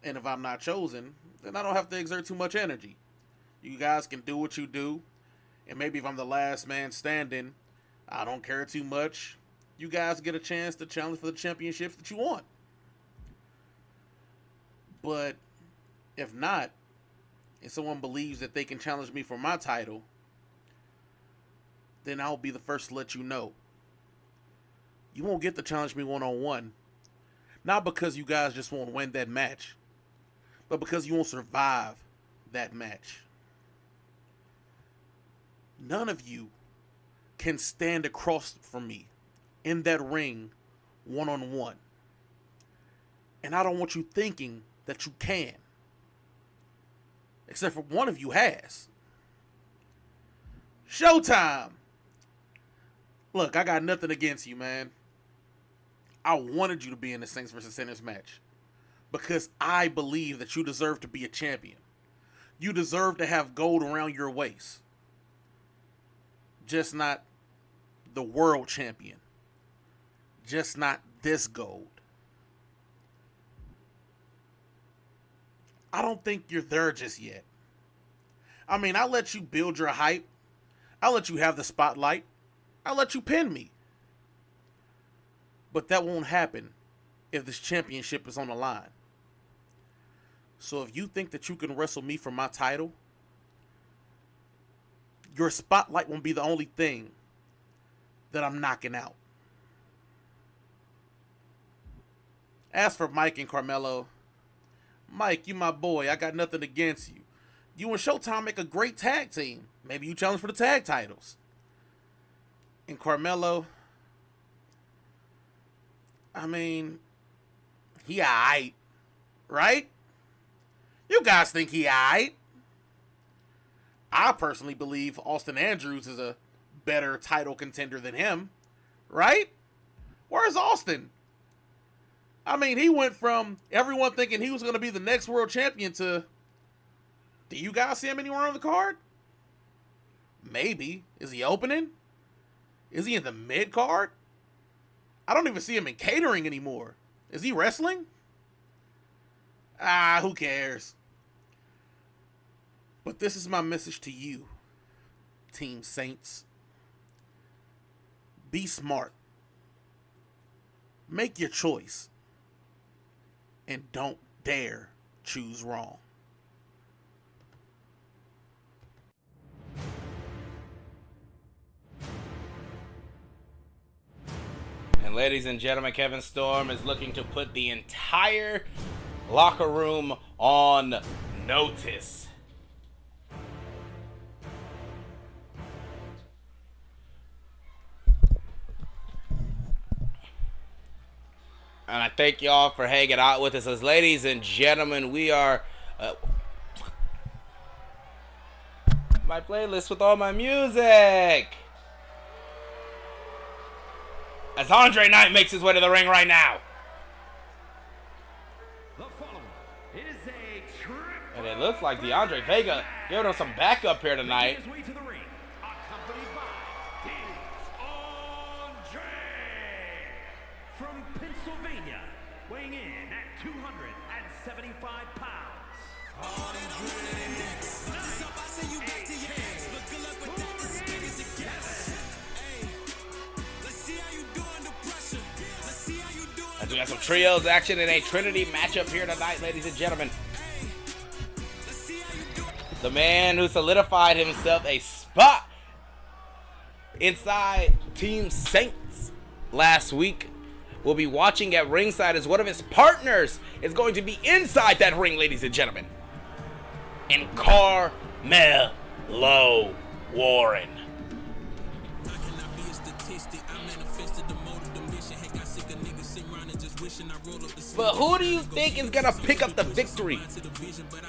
Speaker 2: and if I'm not chosen, then I don't have to exert too much energy. You guys can do what you do, and maybe if I'm the last man standing, I don't care too much. You guys get a chance to challenge for the championships that you want. But if not, if someone believes that they can challenge me for my title, then I'll be the first to let you know. You won't get to challenge me one-on-one. Not because you guys just won't win that match, but because you won't survive that match. None of you can stand across from me in that ring one-on-one. And I don't want you thinking that you can. Except for one of you has. Showtime! Look, I got nothing against you, man. I wanted you to be in the Saints vs. Sinners match because I believe that you deserve to be a champion. You deserve to have gold around your waist. Just not the world champion. Just not this gold. I don't think you're there just yet. I mean, I'll let you build your hype. I'll let you have the spotlight. I'll let you pin me. But that won't happen if this championship is on the line. So if you think that you can wrestle me for my title, your spotlight won't be the only thing that I'm knocking out. As for Mike and Carmelo, Mike, you my boy. I got nothing against you. You and Showtime make a great tag team. Maybe you challenge for the tag titles. And Carmelo, I mean, he aight, right? You guys think he aight. I personally believe Austin Andrews is a better title contender than him, right? Where's Austin? I mean, he went from everyone thinking he was going to be the next world champion to, do you guys see him anywhere on the card? Maybe. Is he opening? Is he in the mid card? I don't even see him in catering anymore. Is he wrestling? Who cares? But this is my message to you, Team Saints. Be smart. Make your choice. And don't dare choose wrong.
Speaker 1: And ladies and gentlemen, Kevin Storm is looking to put the entire locker room on notice. And I thank y'all for hanging out with us. As ladies and gentlemen, we are my playlist with all my music. As Andre Knight makes his way to the ring right now.
Speaker 3: The following is a triple.
Speaker 1: And it looks like DeAndre Vega giving him some backup here tonight.
Speaker 3: Making his way to the ring, accompanied by from Pennsylvania, weighing in at 275 pounds.
Speaker 1: As we got some trios action in a Trinity matchup here tonight, ladies and gentlemen. The man who solidified himself a spot inside Team Saints last week will be watching at ringside as one of his partners is going to be inside that ring, ladies and gentlemen. And Carmelo Warren. But who do you think is gonna pick up the victory?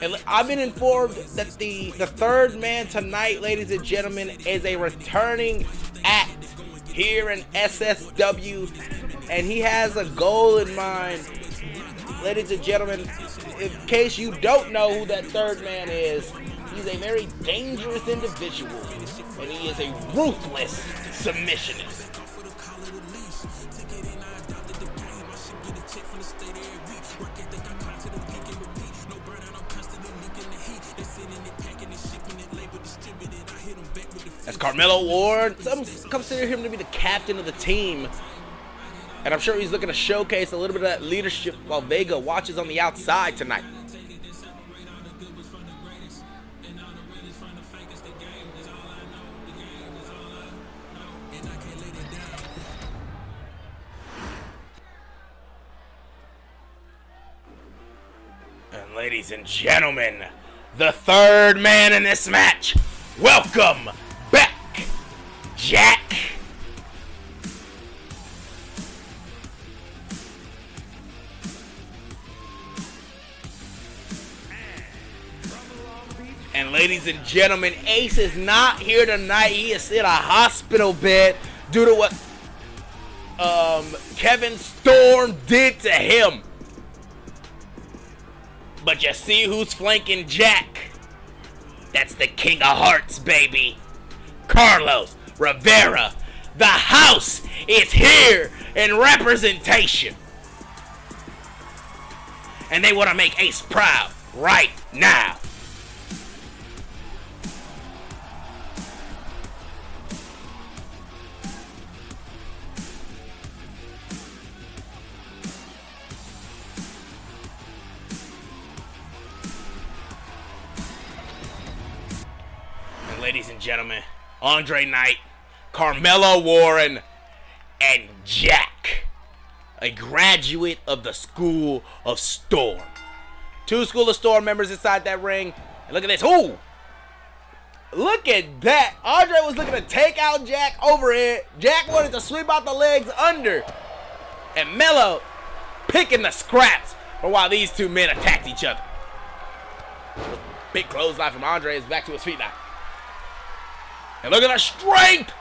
Speaker 1: And I've been informed that the third man tonight, ladies and gentlemen, is a returning act here in SSW, and he has a goal in mind. Ladies and gentlemen, in case you don't know who that third man is, he's a very dangerous individual, and he is a ruthless submissionist. As Carmelo Warren, some consider him to be the captain of the team. And I'm sure he's looking to showcase a little bit of that leadership while Vega watches on the outside tonight. And ladies and gentlemen, the third man in this match, welcome back, Jack. And ladies and gentlemen, Ace is not here tonight. He is in a hospital bed due to what Kevin Storm did to him. But you see who's flanking Jack? That's the King of Hearts, baby. Carlos Rivera. The house is here in representation. And they want to make Ace proud right now. Ladies and gentlemen, Andre Knight, Carmelo Warren, and Jack, a graduate of the School of Storm. Two School of Storm members inside that ring. And look at this. Ooh! Look at that. Andre was looking to take out Jack overhead. Jack wanted to sweep out the legs under. And Melo picking the scraps for while these two men attacked each other. Big clothesline from Andre is back to his feet now. And look at the strength!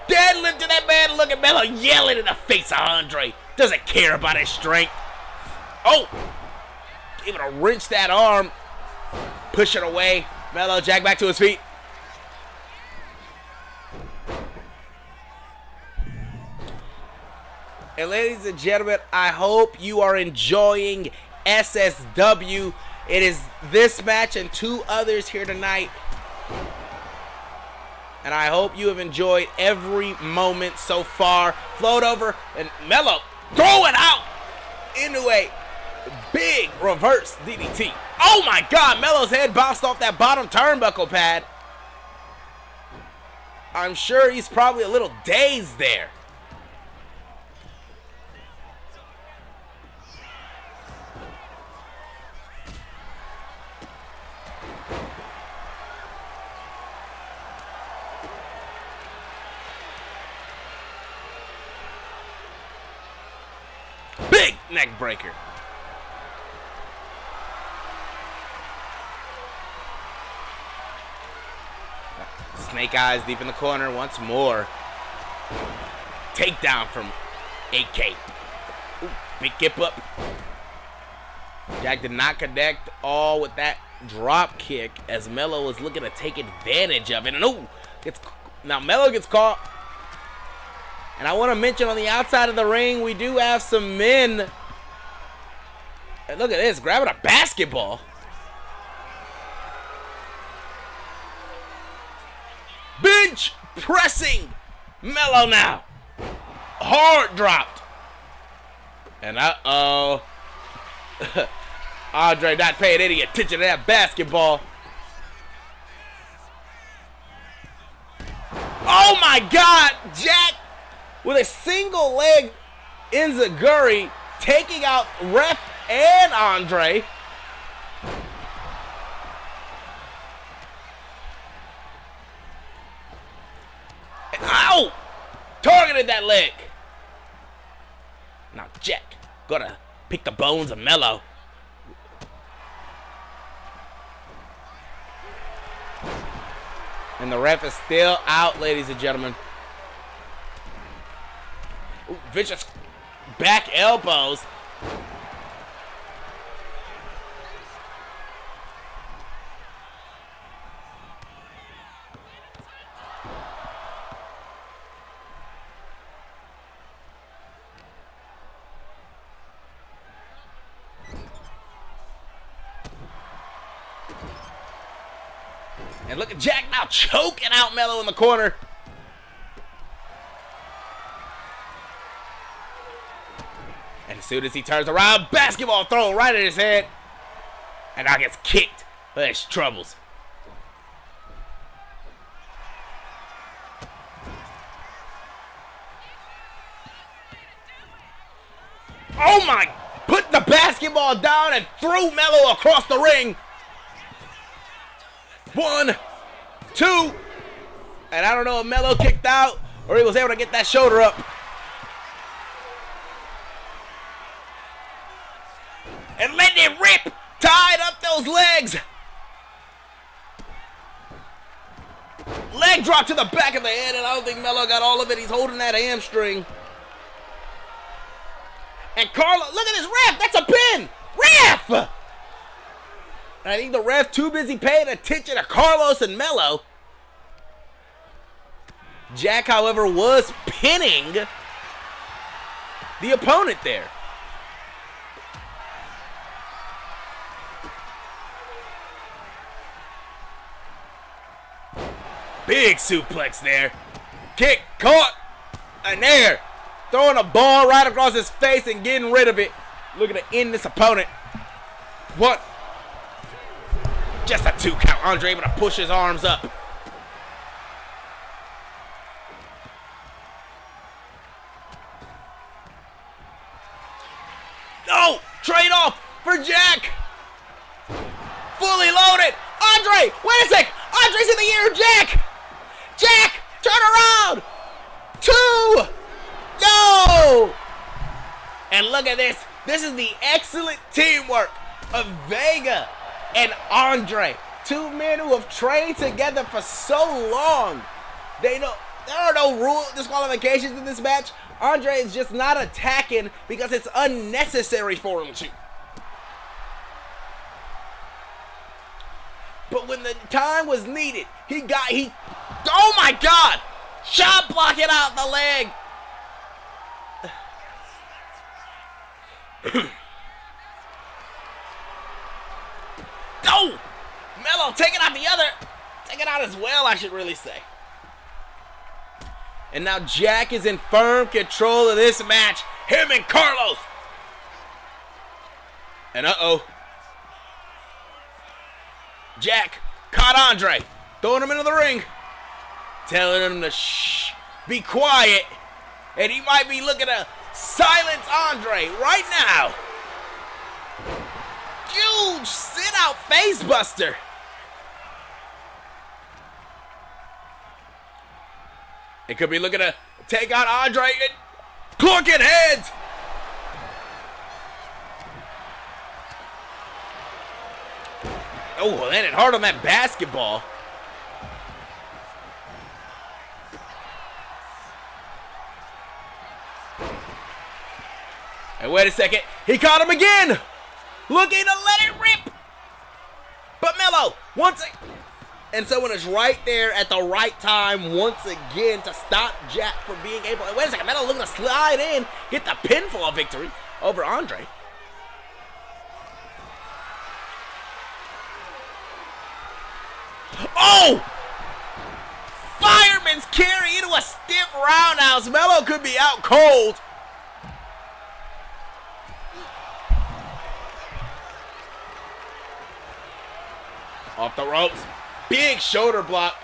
Speaker 1: Deadlift to that man. Look at Melo yelling in the face of Andre. Doesn't care about his strength. Oh! Able to wrench that arm. Push it away. Melo, Jack back to his feet. And ladies and gentlemen, I hope you are enjoying SSW. It is this match and two others here tonight. And I hope you have enjoyed every moment so far. Float over and Melo throw it out into a big reverse DDT. Oh my God, Melo's head bounced off that bottom turnbuckle pad. I'm sure he's probably a little dazed there. Big neck breaker. Snake Eyes deep in the corner once more. Takedown from AK. Ooh, big kip up. Jack did not connect all with that drop kick as Melo was looking to take advantage of it. And ooh, now Melo gets caught. And I want to mention on the outside of the ring, we do have some men. And look at this, grabbing a basketball. Bench pressing Melo now. Hard dropped. And uh-oh. Andre not paying any attention to that basketball. Oh my God, Jack with a single leg enziguri taking out ref and Andre. Ow! Targeted that leg. Now Jack gonna pick the bones of Melo. And the ref is still out, ladies and gentlemen. Ooh, vicious back elbows. And look at Jack now choking out Melo in the corner. And as soon as he turns around, basketball thrown right at his head. And now gets kicked for his troubles. Oh my! Put the basketball down and threw Melo across the ring. 1, 2, and I don't know if Melo kicked out or he was able to get that shoulder up. And letting it rip, tied up those legs. Leg drop to the back of the head, and I don't think Melo got all of it. He's holding that hamstring. And Carlo, look at this ref, that's a pin. Ref! I think the ref too busy paying attention to Carlos and Melo. Jack, however, was pinning the opponent there. Big suplex there. Kick, caught, and there. Throwing a ball right across his face and getting rid of it. Looking to end this opponent. What? Just a 2 count. Andre able to push his arms up. No! Trade off for Jack! Fully loaded! Andre! Wait a sec! Andre's in the air! Jack! Jack! Turn around! 2! Go! And look at this. This is the excellent teamwork of Vega and Andre, 2 men who have trained together for so long. They know there are no rule disqualifications in this match. Andre is just not attacking because it's unnecessary for him to. But when the time was needed, oh my God! Shot blocking out the leg. Oh! Melo taking out the other. Taking out as well, I should really say. And now Jack is in firm control of this match. Him and Carlos. And uh-oh. Jack caught Andre. Throwing him into the ring. Telling him to shh. Be quiet. And he might be looking to silence Andre right now. Huge sit-out face buster. It could be looking to take out Andre and clunking heads. Oh, landed hard on that basketball. And wait a second, he caught him again. Looking to let it rip. But Melo, once and someone is right there at the right time once again to stop Jack from being able. Wait a second, Melo looking to slide in, get the pinfall victory over Andre. Oh! Fireman's carry into a stiff roundhouse. Melo could be out cold. Off the ropes. Big shoulder block.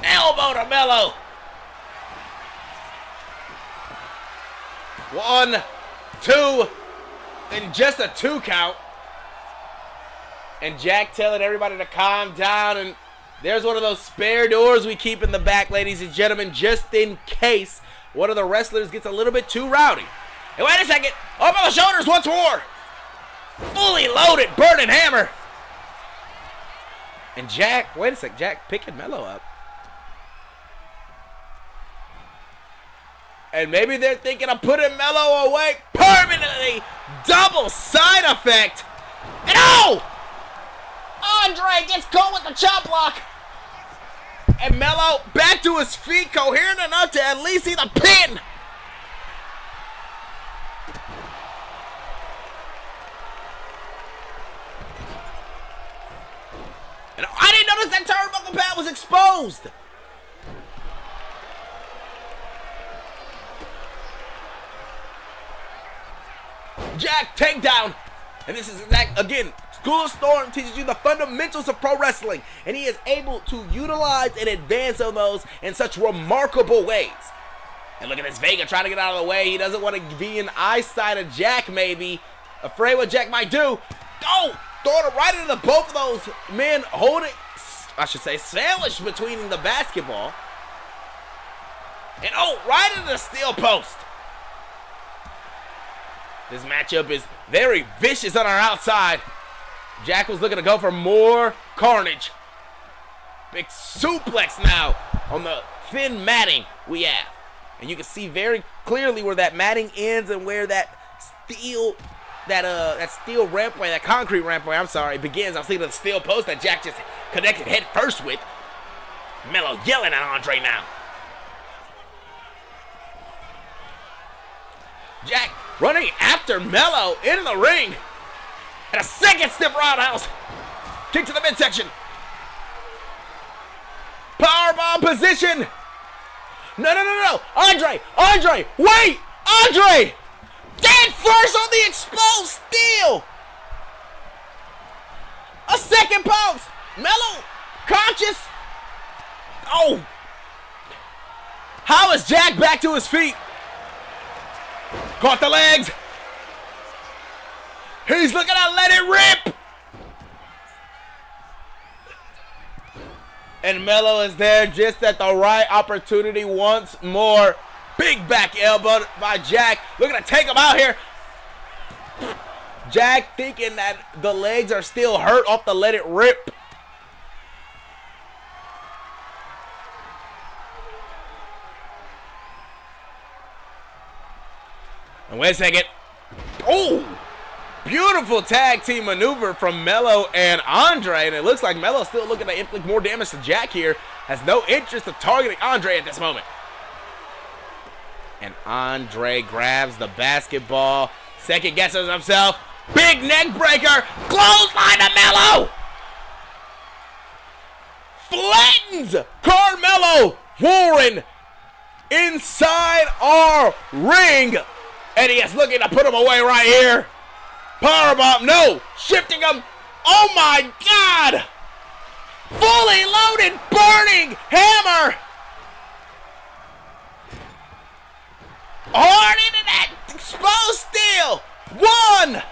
Speaker 1: Elbow to Melo. 1, 2, and just a 2 count. And Jack telling everybody to calm down. And there's one of those spare doors we keep in the back, ladies and gentlemen, just in case one of the wrestlers gets a little bit too rowdy. And wait a second. Up on the shoulders once more. Fully loaded burning hammer. And Jack, wait a sec, Jack picking Melo up. And maybe they're thinking of putting Melo away permanently. Double side effect. And oh! Andre gets caught with the chop block. And Melo back to his feet, coherent enough to at least see the pin. And I didn't notice that turnbuckle pad was exposed. Jack takedown. And this is exact, again, School of Storm teaches you the fundamentals of pro wrestling. And he is able to utilize and advance on those in such remarkable ways. And look at this Vega trying to get out of the way. He doesn't want to be in eyesight of Jack, maybe. Afraid what Jack might do. Oh! Throwing it right into both of those men holding, I should say, sandwiched between the basketball. And oh, right into the steel post. This matchup is very vicious on our outside. Jack was looking to go for more carnage. Big suplex now on the thin matting we have. And you can see very clearly where that matting ends and where that steel rampway, that concrete rampway, I'm sorry, begins. I was thinking of the steel post that Jack just connected head first with. Melo yelling at Andre now. Jack running after Melo into the ring. And a second stiff roundhouse. Kick to the midsection. Powerbomb position. No. Andre, wait! Andre! Dead first on the exposed steel! A second pounce! Melo, conscious? Oh! How is Jack back to his feet? Caught the legs! He's looking to let it rip! And Melo is there just at the right opportunity once more. Big back elbow by Jack. Looking to take him out here. Jack thinking that the legs are still hurt off the let it rip. And wait a second. Oh! Beautiful tag team maneuver from Melo and Andre. And it looks like Melo's still looking to inflict more damage to Jack here. Has no interest of targeting Andre at this moment. And Andre grabs the basketball. Second guesses himself. Big neck breaker. Clothesline to Melo. Flattens Carmelo Warren inside our ring. And he is looking to put him away right here. Powerbomb. No. Shifting him. Oh my God. Fully loaded burning hammer. Hard into that exposed steel. 1,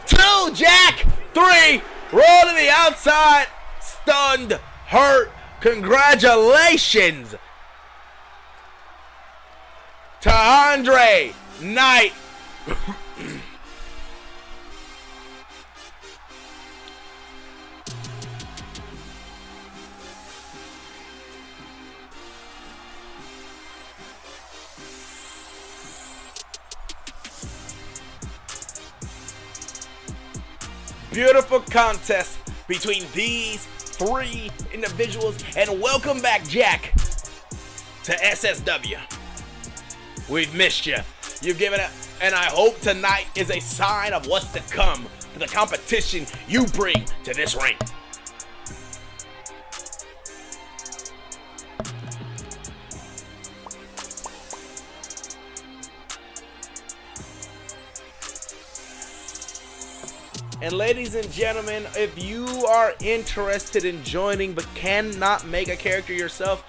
Speaker 1: 2, Jack. 3, roll to the outside. Stunned, hurt. Congratulations to Andre Knight. beautiful contest between these three individuals. And welcome back, Jack, to SSW. We've missed you. You've given it, and I hope tonight is a sign of what's to come for the competition you bring to this ring. And ladies and gentlemen, if you are interested in joining but cannot make a character yourself,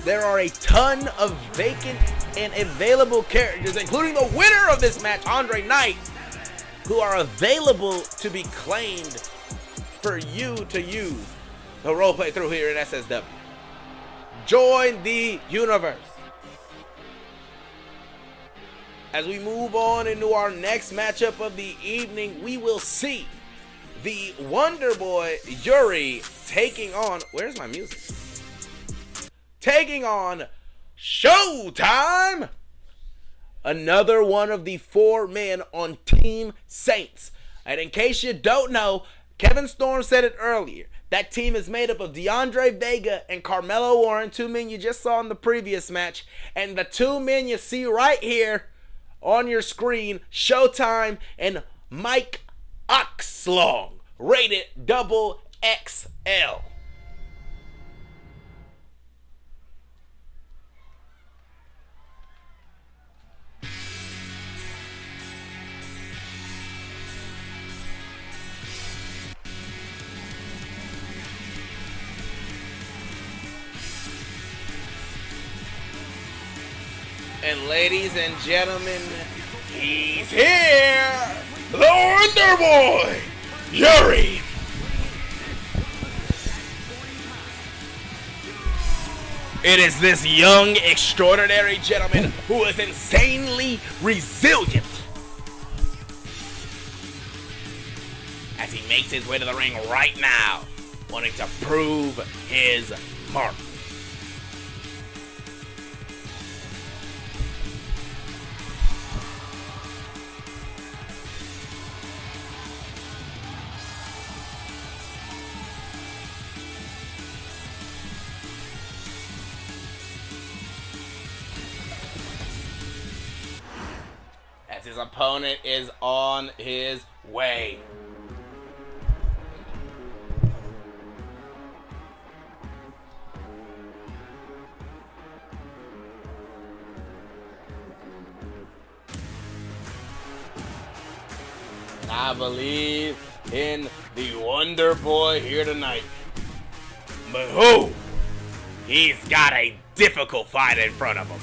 Speaker 1: there are a ton of vacant and available characters, including the winner of this match, Andre Knight, who are available to be claimed for you to use the roleplay through here in SSW. Join the universe. As we move on into our next matchup of the evening, we will see the Wonder Boy Yuri taking on, where's my music? Taking on Showtime! Another one of the 4 men on Team Saints. And in case you don't know, Kevin Storm said it earlier. That team is made up of DeAndre Vega and Carmelo Warren, 2 men you just saw in the previous match. And the 2 men you see right here on your screen, Showtime and Mike Oxlong, rated XXL. And ladies and gentlemen, he's here! The Wonder Boy, Yuri! It is this young, extraordinary gentleman who is insanely resilient as he makes his way to the ring right now, wanting to prove his mark. His opponent is on his way. I believe in the Wonder Boy here tonight. But who? He's got a difficult fight in front of him.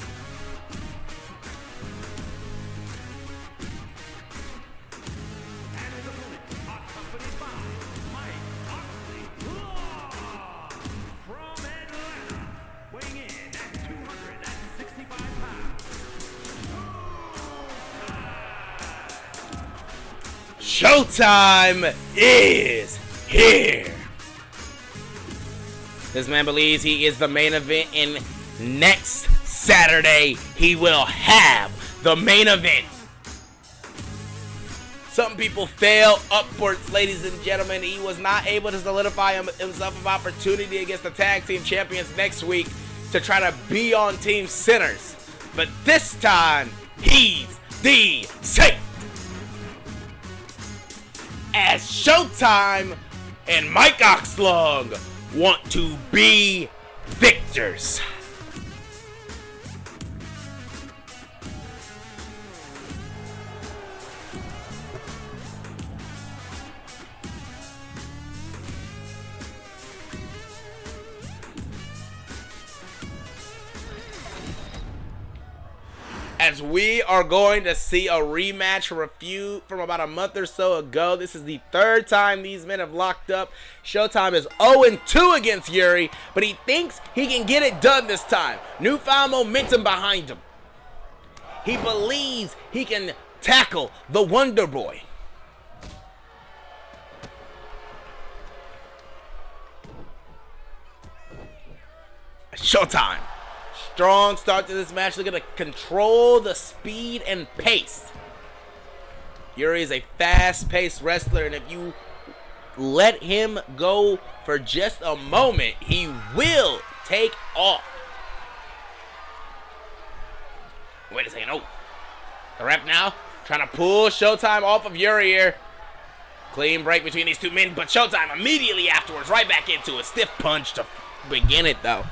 Speaker 1: Showtime is here. This man believes he is the main event, and next Saturday he will have the main event. Some people fail upwards, ladies and gentlemen. He was not able to solidify himself an opportunity against the tag team champions next week to try to be on Team Sinners. But this time, he's the safe. As Showtime and Mike Oxlong want to be victors. As we are going to see a rematch from about a month or so ago. This is the 3rd time these men have locked up. Showtime is 0-2 against Yuri, but he thinks he can get it done this time. Newfound momentum behind him. He believes he can tackle the Wonder Boy. Showtime. Strong start to this match. They're going to control the speed and pace. Yuri is a fast-paced wrestler, and if you let him go for just a moment, he will take off. Wait a second. Oh, the ref now trying to pull Showtime off of Yuri here. Clean break between these two men, but Showtime immediately afterwards right back into a stiff punch to begin it, though.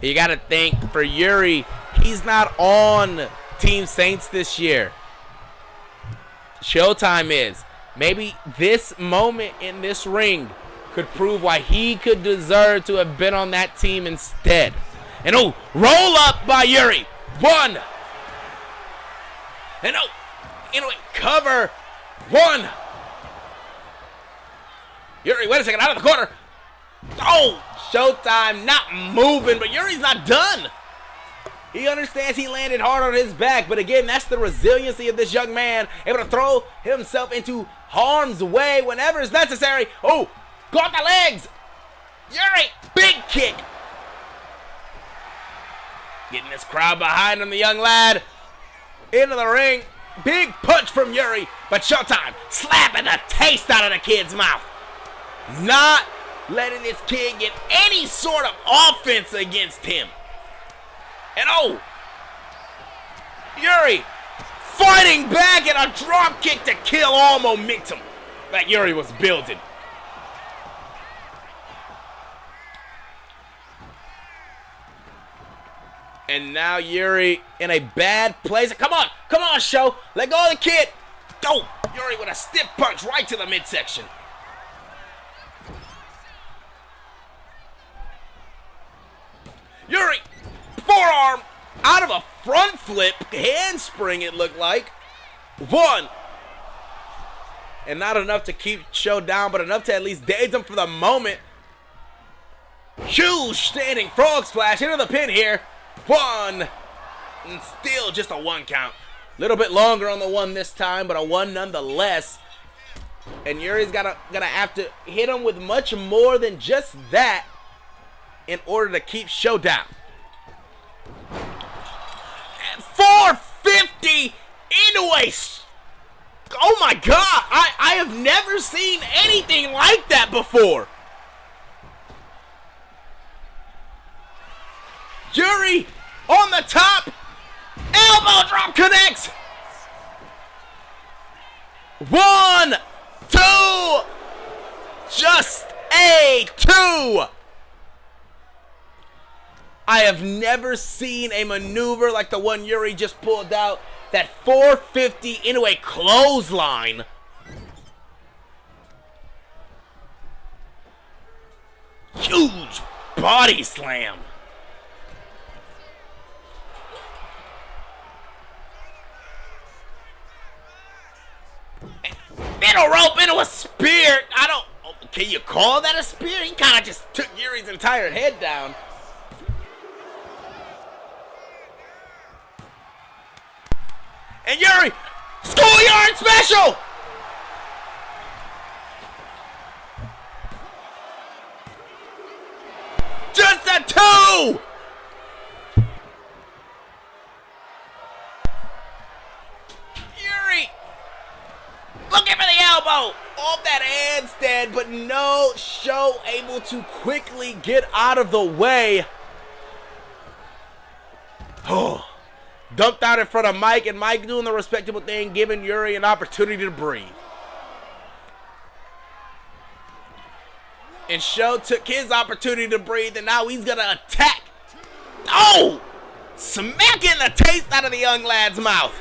Speaker 1: You got to think, for Yuri, he's not on Team Saints this year. Showtime is. Maybe this moment in this ring could prove why he could deserve to have been on that team instead. And oh, roll up by Yuri. One. And oh, anyway, cover. One. Yuri, wait a second, out of the corner. Oh, Showtime not moving, but Yuri's not done. He understands he landed hard on his back, but again, that's the resiliency of this young man, able to throw himself into harm's way whenever it's necessary. Oh, got the legs. Yuri, big kick. Getting this crowd behind him, the young lad. Into the ring. Big punch from Yuri, but Showtime slapping the taste out of the kid's mouth. Not letting this kid get any sort of offense against him. And oh, Yuri fighting back and a drop kick to kill all momentum that Yuri was building. And now Yuri in a bad place. Come on, Show. Let go of the kid. Oh, Yuri with a stiff punch right to the midsection. Yuri, forearm out of a front flip, handspring it looked like. One. And not enough to keep Show down, but enough to at least daze him for the moment. Huge standing frog splash into the pin here. One. And still just a one count. A little bit longer on the one this time, but a one nonetheless. And Yuri's gonna have to hit him with much more than just that in order to keep Show down. 450 into a... Oh my God, I have never seen anything like that before. Yuri on the top. Elbow drop connects. 1, 2. Just a 2. I have never seen a maneuver like the one Yuri just pulled out. That 450 into a clothesline. Huge body slam. Middle rope into a spear. Can you call that a spear? He kind of just took Yuri's entire head down. And Yuri, schoolyard special! Just a 2! Yuri, looking for the elbow! Off that handstand, but no Show able to quickly get out of the way. Oh. Dumped out in front of Mike, and Mike doing the respectable thing, giving Yuri an opportunity to breathe. And Show took his opportunity to breathe, and now he's going to attack. Oh! Smacking the taste out of the young lad's mouth.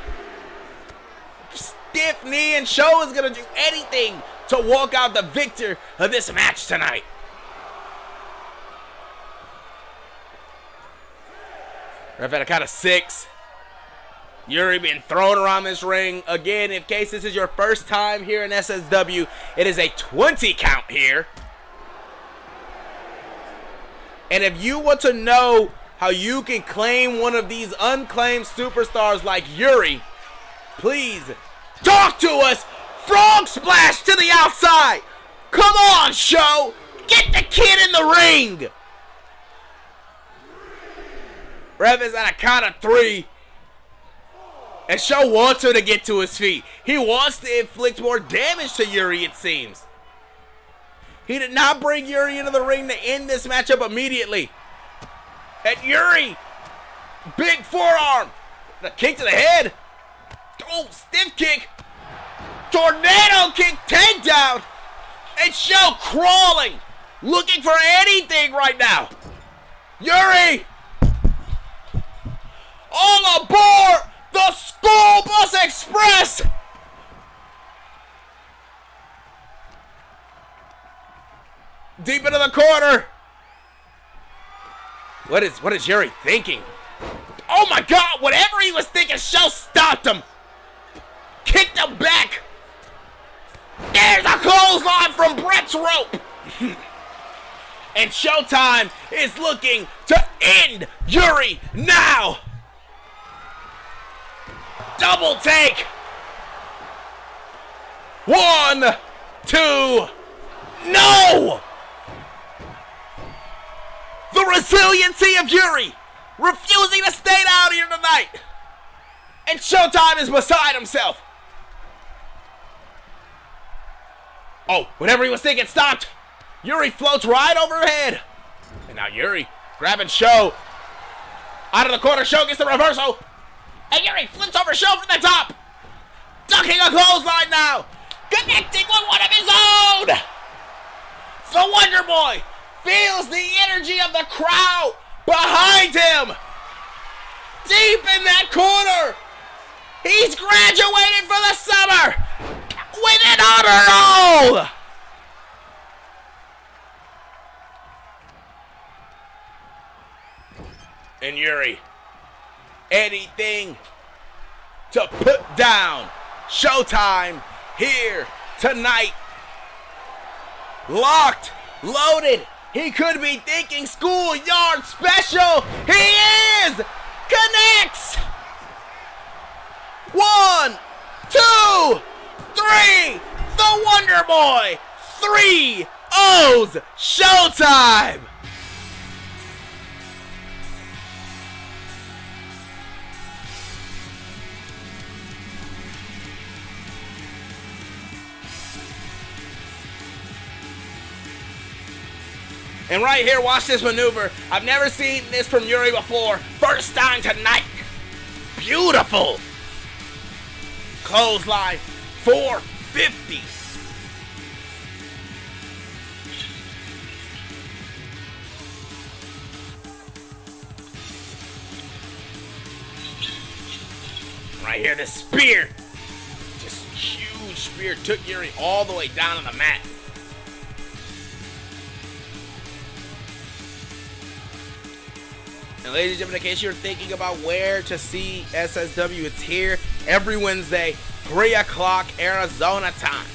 Speaker 1: Stiff knee, and Show is going to do anything to walk out the victor of this match tonight. Ref at a count of 6. Yuri being thrown around this ring. Again, in case this is your first time here in SSW, it is a 20 count here. And if you want to know how you can claim one of these unclaimed superstars like Yuri, please talk to us. Frog splash to the outside. Come on, Show. Get the kid in the ring. Ref is at a count of 3. And Sho wants her to get to his feet. He wants to inflict more damage to Yuri, it seems. He did not bring Yuri into the ring to end this matchup immediately. And Yuri, big forearm. The kick to the head. Oh, stiff kick. Tornado kick, takedown. And Sho crawling, looking for anything right now. Yuri, all aboard the School Bus Express. Deep into the corner. What is Yuri thinking? Oh my God, whatever he was thinking, Sho stopped him. Kicked him back. There's a clothesline from Brett's rope. And Showtime is looking to end Yuri now. Double take. 1, 2, no! The resiliency of Yuri, refusing to stay down here tonight. And Showtime is beside himself. Oh, whatever he was thinking stopped. Yuri floats right overhead. And now Yuri grabbing Sho. Out of the corner, Sho gets the reversal. And Yuri flips over Sho from the top. Ducking a clothesline now. Connecting with one of his own. The Wonder Boy feels the energy of the crowd behind him. Deep in that corner. He's graduated for the summer with an honor roll. And Yuri, anything to put down Showtime here tonight. Locked, loaded. He could be thinking schoolyard special. He is. Connects. 1, 2, 3. The Wonder Boy. 3 O's. Showtime. And right here, watch this maneuver. I've never seen this from Yuri before. First time tonight. Beautiful. Clothesline. 450. Right here, the spear. Just huge spear. Took Yuri all the way down on the mat. And ladies and gentlemen, in case you're thinking about where to see SSW, it's here every Wednesday, 3 o'clock Arizona time.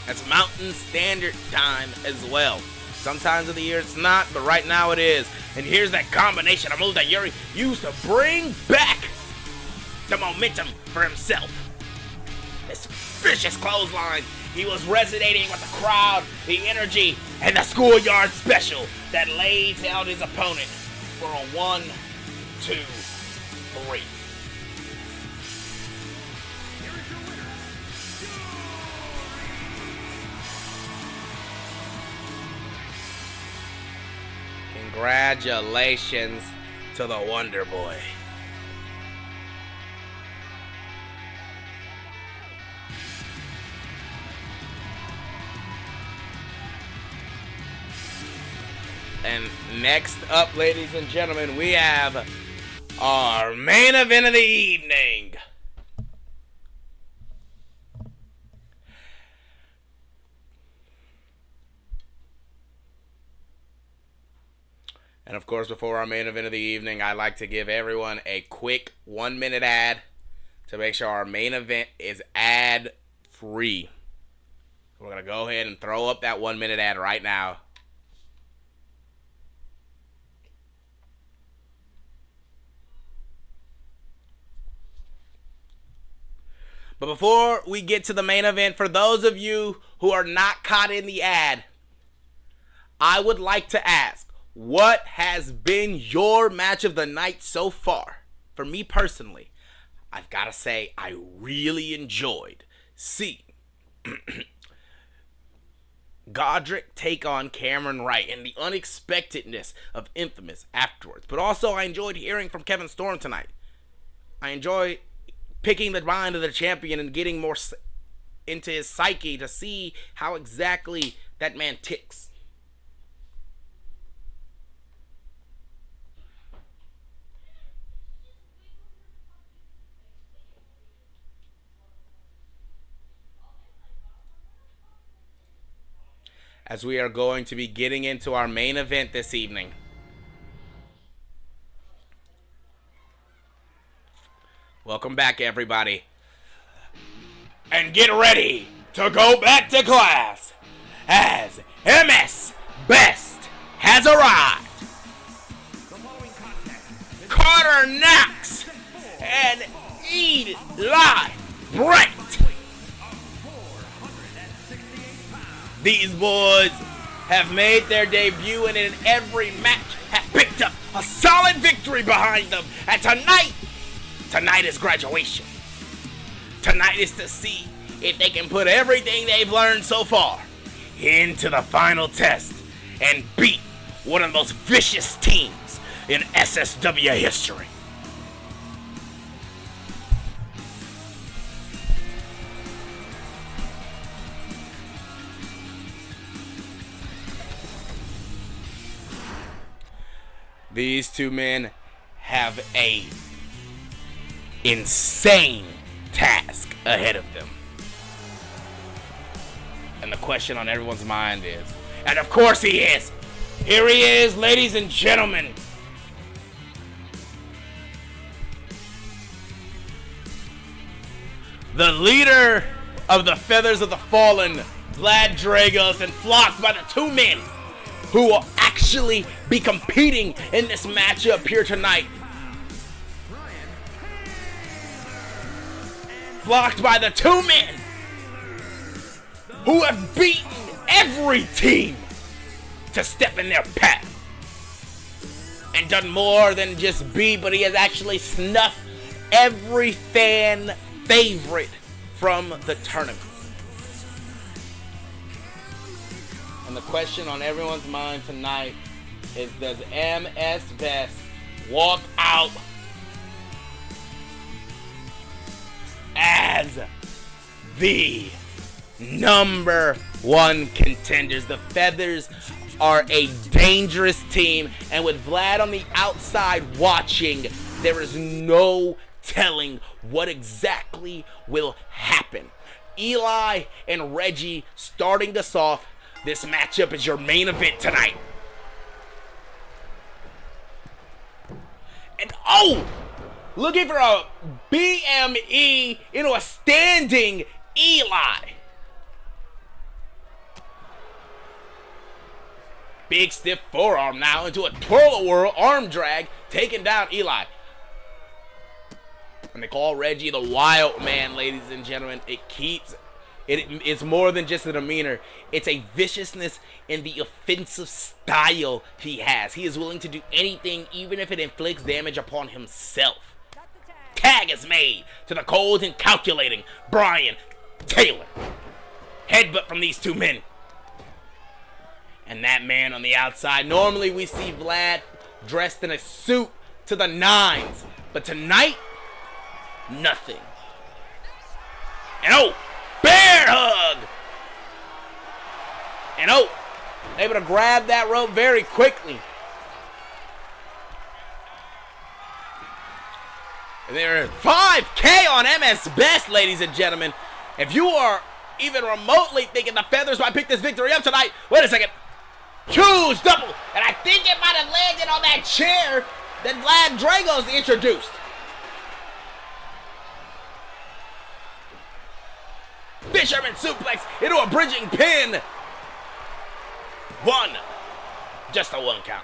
Speaker 1: That's Mountain Standard Time as well. Sometimes of the year it's not, but right now it is. And here's that combination of moves that Yuri used to bring back the momentum for himself. This vicious clothesline. He was resonating with the crowd, the energy, and the schoolyard special that lays out his opponent for a 1, 2, 3. Congratulations to the Wonder Boy. And next up, ladies and gentlemen, we have our main event of the evening. And of course, before our main event of the evening, I'd like to give everyone a quick 1-minute ad to make sure our main event is ad-free. We're going to go ahead and throw up that 1-minute ad right now. But before we get to the main event, for those of you who are not caught in the ad, I would like to ask, what has been your match of the night so far? for me personally, I've got to say I really enjoyed seeing Godric take on Cameron Wright and the unexpectedness of Infamous afterwards. But also I enjoyed hearing from Kevin Storm tonight. I enjoy picking the mind of the champion and getting more into his psyche to see how exactly that man ticks. As we are going to be getting into our main event this evening. Welcome back, everybody. And get ready to go back to class as MS Best has arrived. Carter Knox and Eli Bright. These boys have made their debut and in every match have picked up a solid victory behind them. And tonight is graduation. Tonight is to see if they can put everything they've learned so far into the final test and beat one of the most vicious teams in SSW history. These two men have a insane task ahead of them. And the question on everyone's mind is, and of course he is, here he is, ladies and gentlemen. The leader of the Feathers of the Fallen, Vlad Dragos, and flocked by the two men who will actually be competing in this matchup here tonight. Flocked by the two men who have beaten every team to step in their path. And done more than just beat, but he has actually snuffed every fan favorite from the tournament. And the question on everyone's mind tonight is, does MS Best walk out as the number one contenders? The Feathers are a dangerous team, and with Vlad on the outside watching, there is no telling what exactly will happen. Eli and Reggie starting us off. This matchup is your main event tonight. And looking for a BME into a standing Eli. Big stiff forearm now into a twirl-a-whirl arm drag, taking down Eli. And they call Reggie the Wild Man, ladies and gentlemen. It's more than just a demeanor. It's a viciousness in the offensive style he has. He is willing to do anything, even if it inflicts damage upon himself. Tag is made to the cold and calculating Brian Taylor. Headbutt from these two men. And that man on the outside. Normally we see Vlad dressed in a suit to the nines. But tonight, nothing. And bear hug! And able to grab that rope very quickly. And there are 5K on MS Best, ladies and gentlemen. If you are even remotely thinking the Feathers might pick this victory up tonight, wait a second. Huge double. And I think it might have landed on that chair that Vlad Dragos introduced. Fisherman suplex into a bridging pin. One. Just a one count.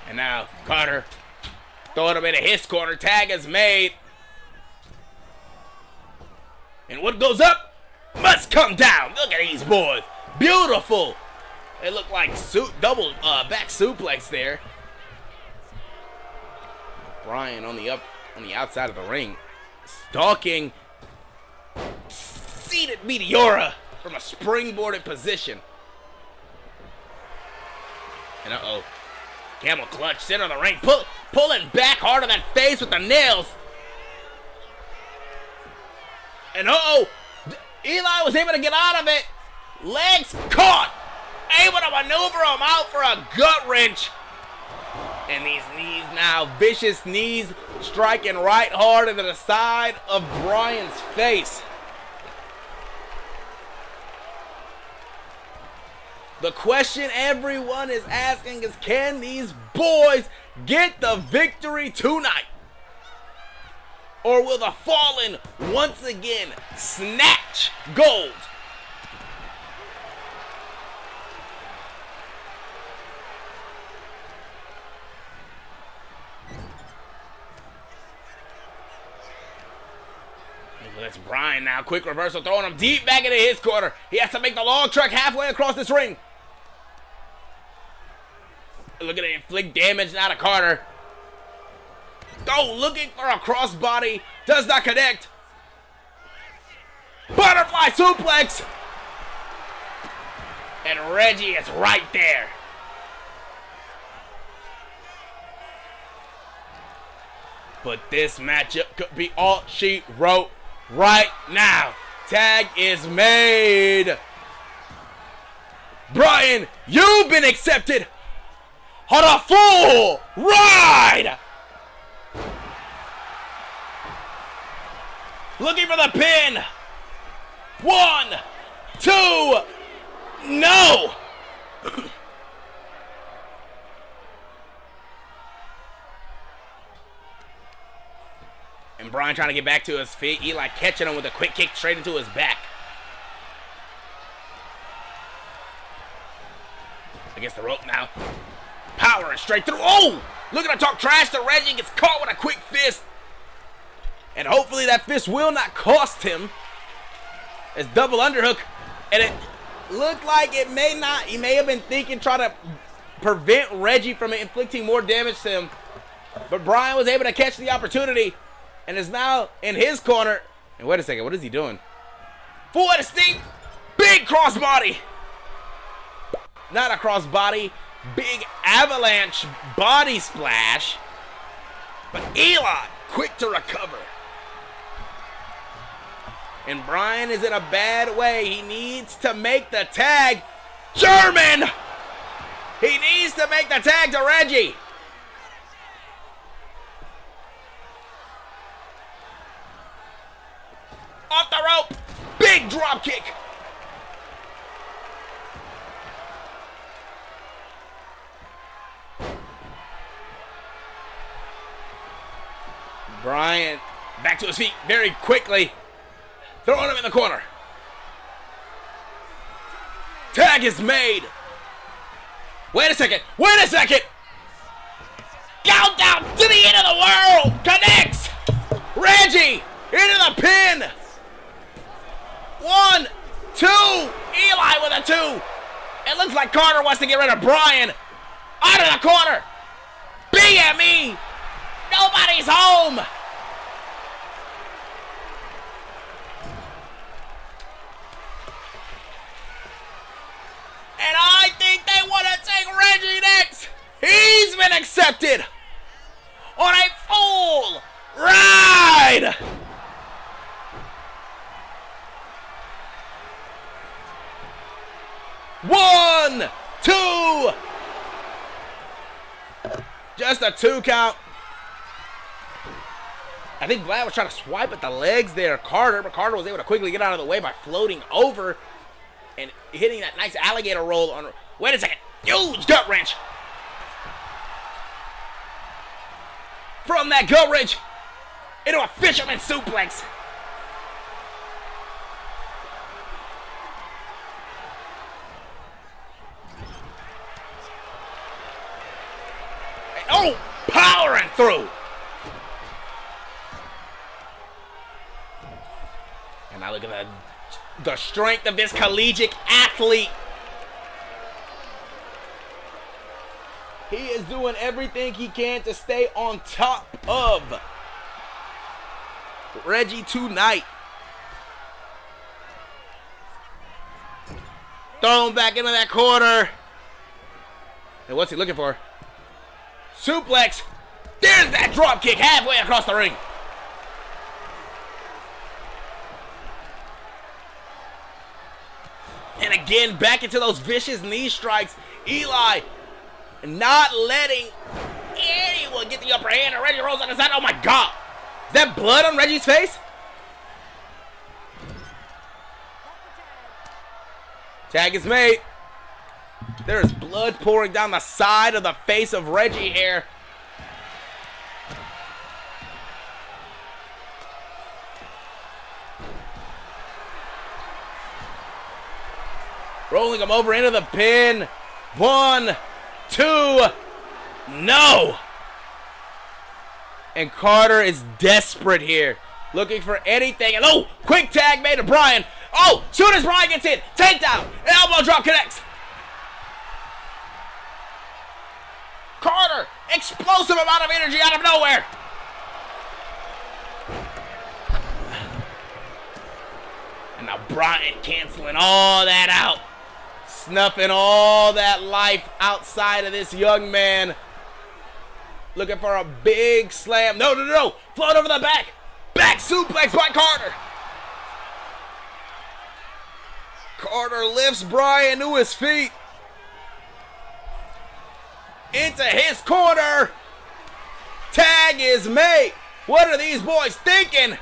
Speaker 1: And now Carter throwing him into his corner. Tag is made. And what goes up must come down. Look at these boys. Beautiful. They look like double back suplex there. Bryan on the outside of the ring, stalking seated Meteora from a springboarded position. And camel clutch, center of the ring, pulling back hard on that face with the nails. And Eli was able to get out of it. Legs caught, able to maneuver him out for a gut wrench. And these knees now, vicious knees striking right hard into the side of Bryan's face. The question everyone is asking is, can these boys get the victory tonight? Or will the Fallen once again snatch gold? That's Bryan now. Quick reversal, throwing him deep back into his corner. He has to make the long trek halfway across this ring. Look at it, inflict damage now to Carter. Looking for a crossbody. Does not connect. Butterfly suplex. And Reggie is right there. But this matchup could be all she wrote right now. Tag is made. Bryan, you've been accepted on a full ride. Looking for the pin. 1, 2, no. And Bryan trying to get back to his feet. Eli catching him with a quick kick straight into his back. Against the rope now. Powering straight through. Looking to talk trash to Reggie. Gets caught with a quick fist. And hopefully that fist will not cost him. It's double underhook. And it looked like it may not. He may have been thinking, trying to prevent Reggie from inflicting more damage to him. But Bryan was able to catch the opportunity. And is now in his corner. And wait a second, what is he doing? Full head of steam. Big crossbody. Not a crossbody. Big avalanche body splash. But Eli, quick to recover. And Bryan is in a bad way. He needs to make the tag. German! He needs to make the tag to Reggie. Off the rope. Big drop kick. Bryan back to his feet very quickly. Throwing him in the corner. Tag is made. Wait a second. Wait a second. Countdown to the end of the world. Connects. Reggie into the pin. 1, 2. Eli with a 2. It looks like Carter wants to get rid of Bryan. Out of the corner. BME. Nobody's home. And I think they want to take Reggie next. He's been accepted on a full ride. One, 2. Just a 2 count. I think Vlad was trying to swipe at the legs there, Carter, but Carter was able to quickly get out of the way by floating over and hitting that nice alligator roll on. Wait a second. Huge gut wrench. From that gut wrench into a fisherman suplex. And, powering through. And now look at that the strength of this collegiate athlete. He is doing everything he can to stay on top of Reggie tonight. Thrown back into that corner. And what's he looking for? Suplex. There's that drop kick halfway across the ring. And again, back into those vicious knee strikes. Eli not letting anyone get the upper hand. And Reggie rolls on his side. Oh my God. Is that blood on Reggie's face? Tag is made. There is blood pouring down the side of the face of Reggie here. Rolling him over into the pin. 1, 2, no. And Carter is desperate here. Looking for anything. And oh, quick tag made to Brian. Oh, soon as Brian gets in, takedown. An elbow drop connects. Carter, explosive amount of energy out of nowhere. And now Brian canceling all that out. Snuffing all that life outside of this young man. Looking for a big slam. No, no, no. Float over the back. Back suplex by Carter. Carter lifts Brian to his feet. Into his corner. Tag is made. What are these boys thinking?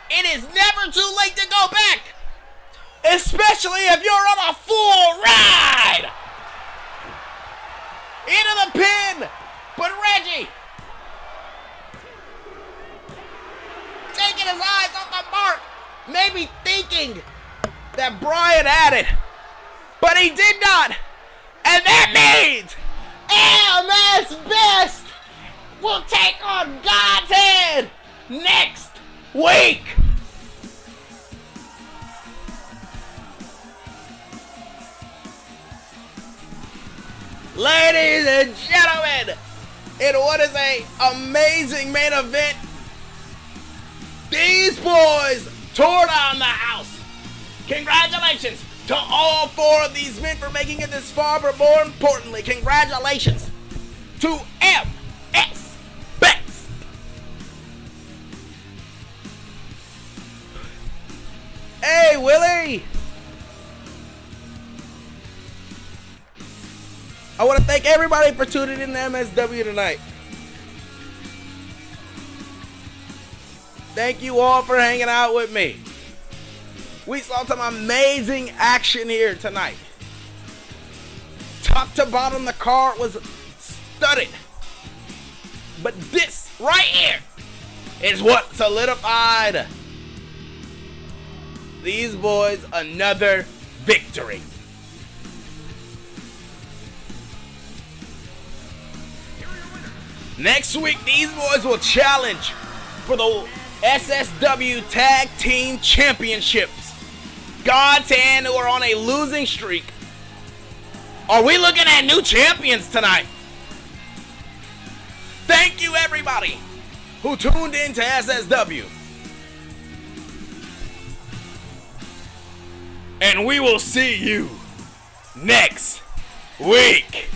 Speaker 1: It is never too late to go back. Especially if you're on a full ride. Into the pin. But Reggie taking his eyes off the mark. Maybe thinking that Brian had it. But he did not. And that means AMS Best will take on God's Head next week. Ladies and gentlemen, in what is an amazing main event, these boys tore down the house. Congratulations to all 4 of these men for making it this far, but more importantly, congratulations to MS Best. Hey, Willie. I want to thank everybody for tuning in to MSW tonight. Thank you all for hanging out with me. We saw some amazing action here tonight. Top to bottom, the card was studded. But this right here is what solidified these boys another victory. Next week, these boys will challenge for the SSW Tag Team Championships. God's Hand, who are on a losing streak. Are we looking at new champions tonight? Thank you, everybody who tuned in to SSW. And we will see you next week.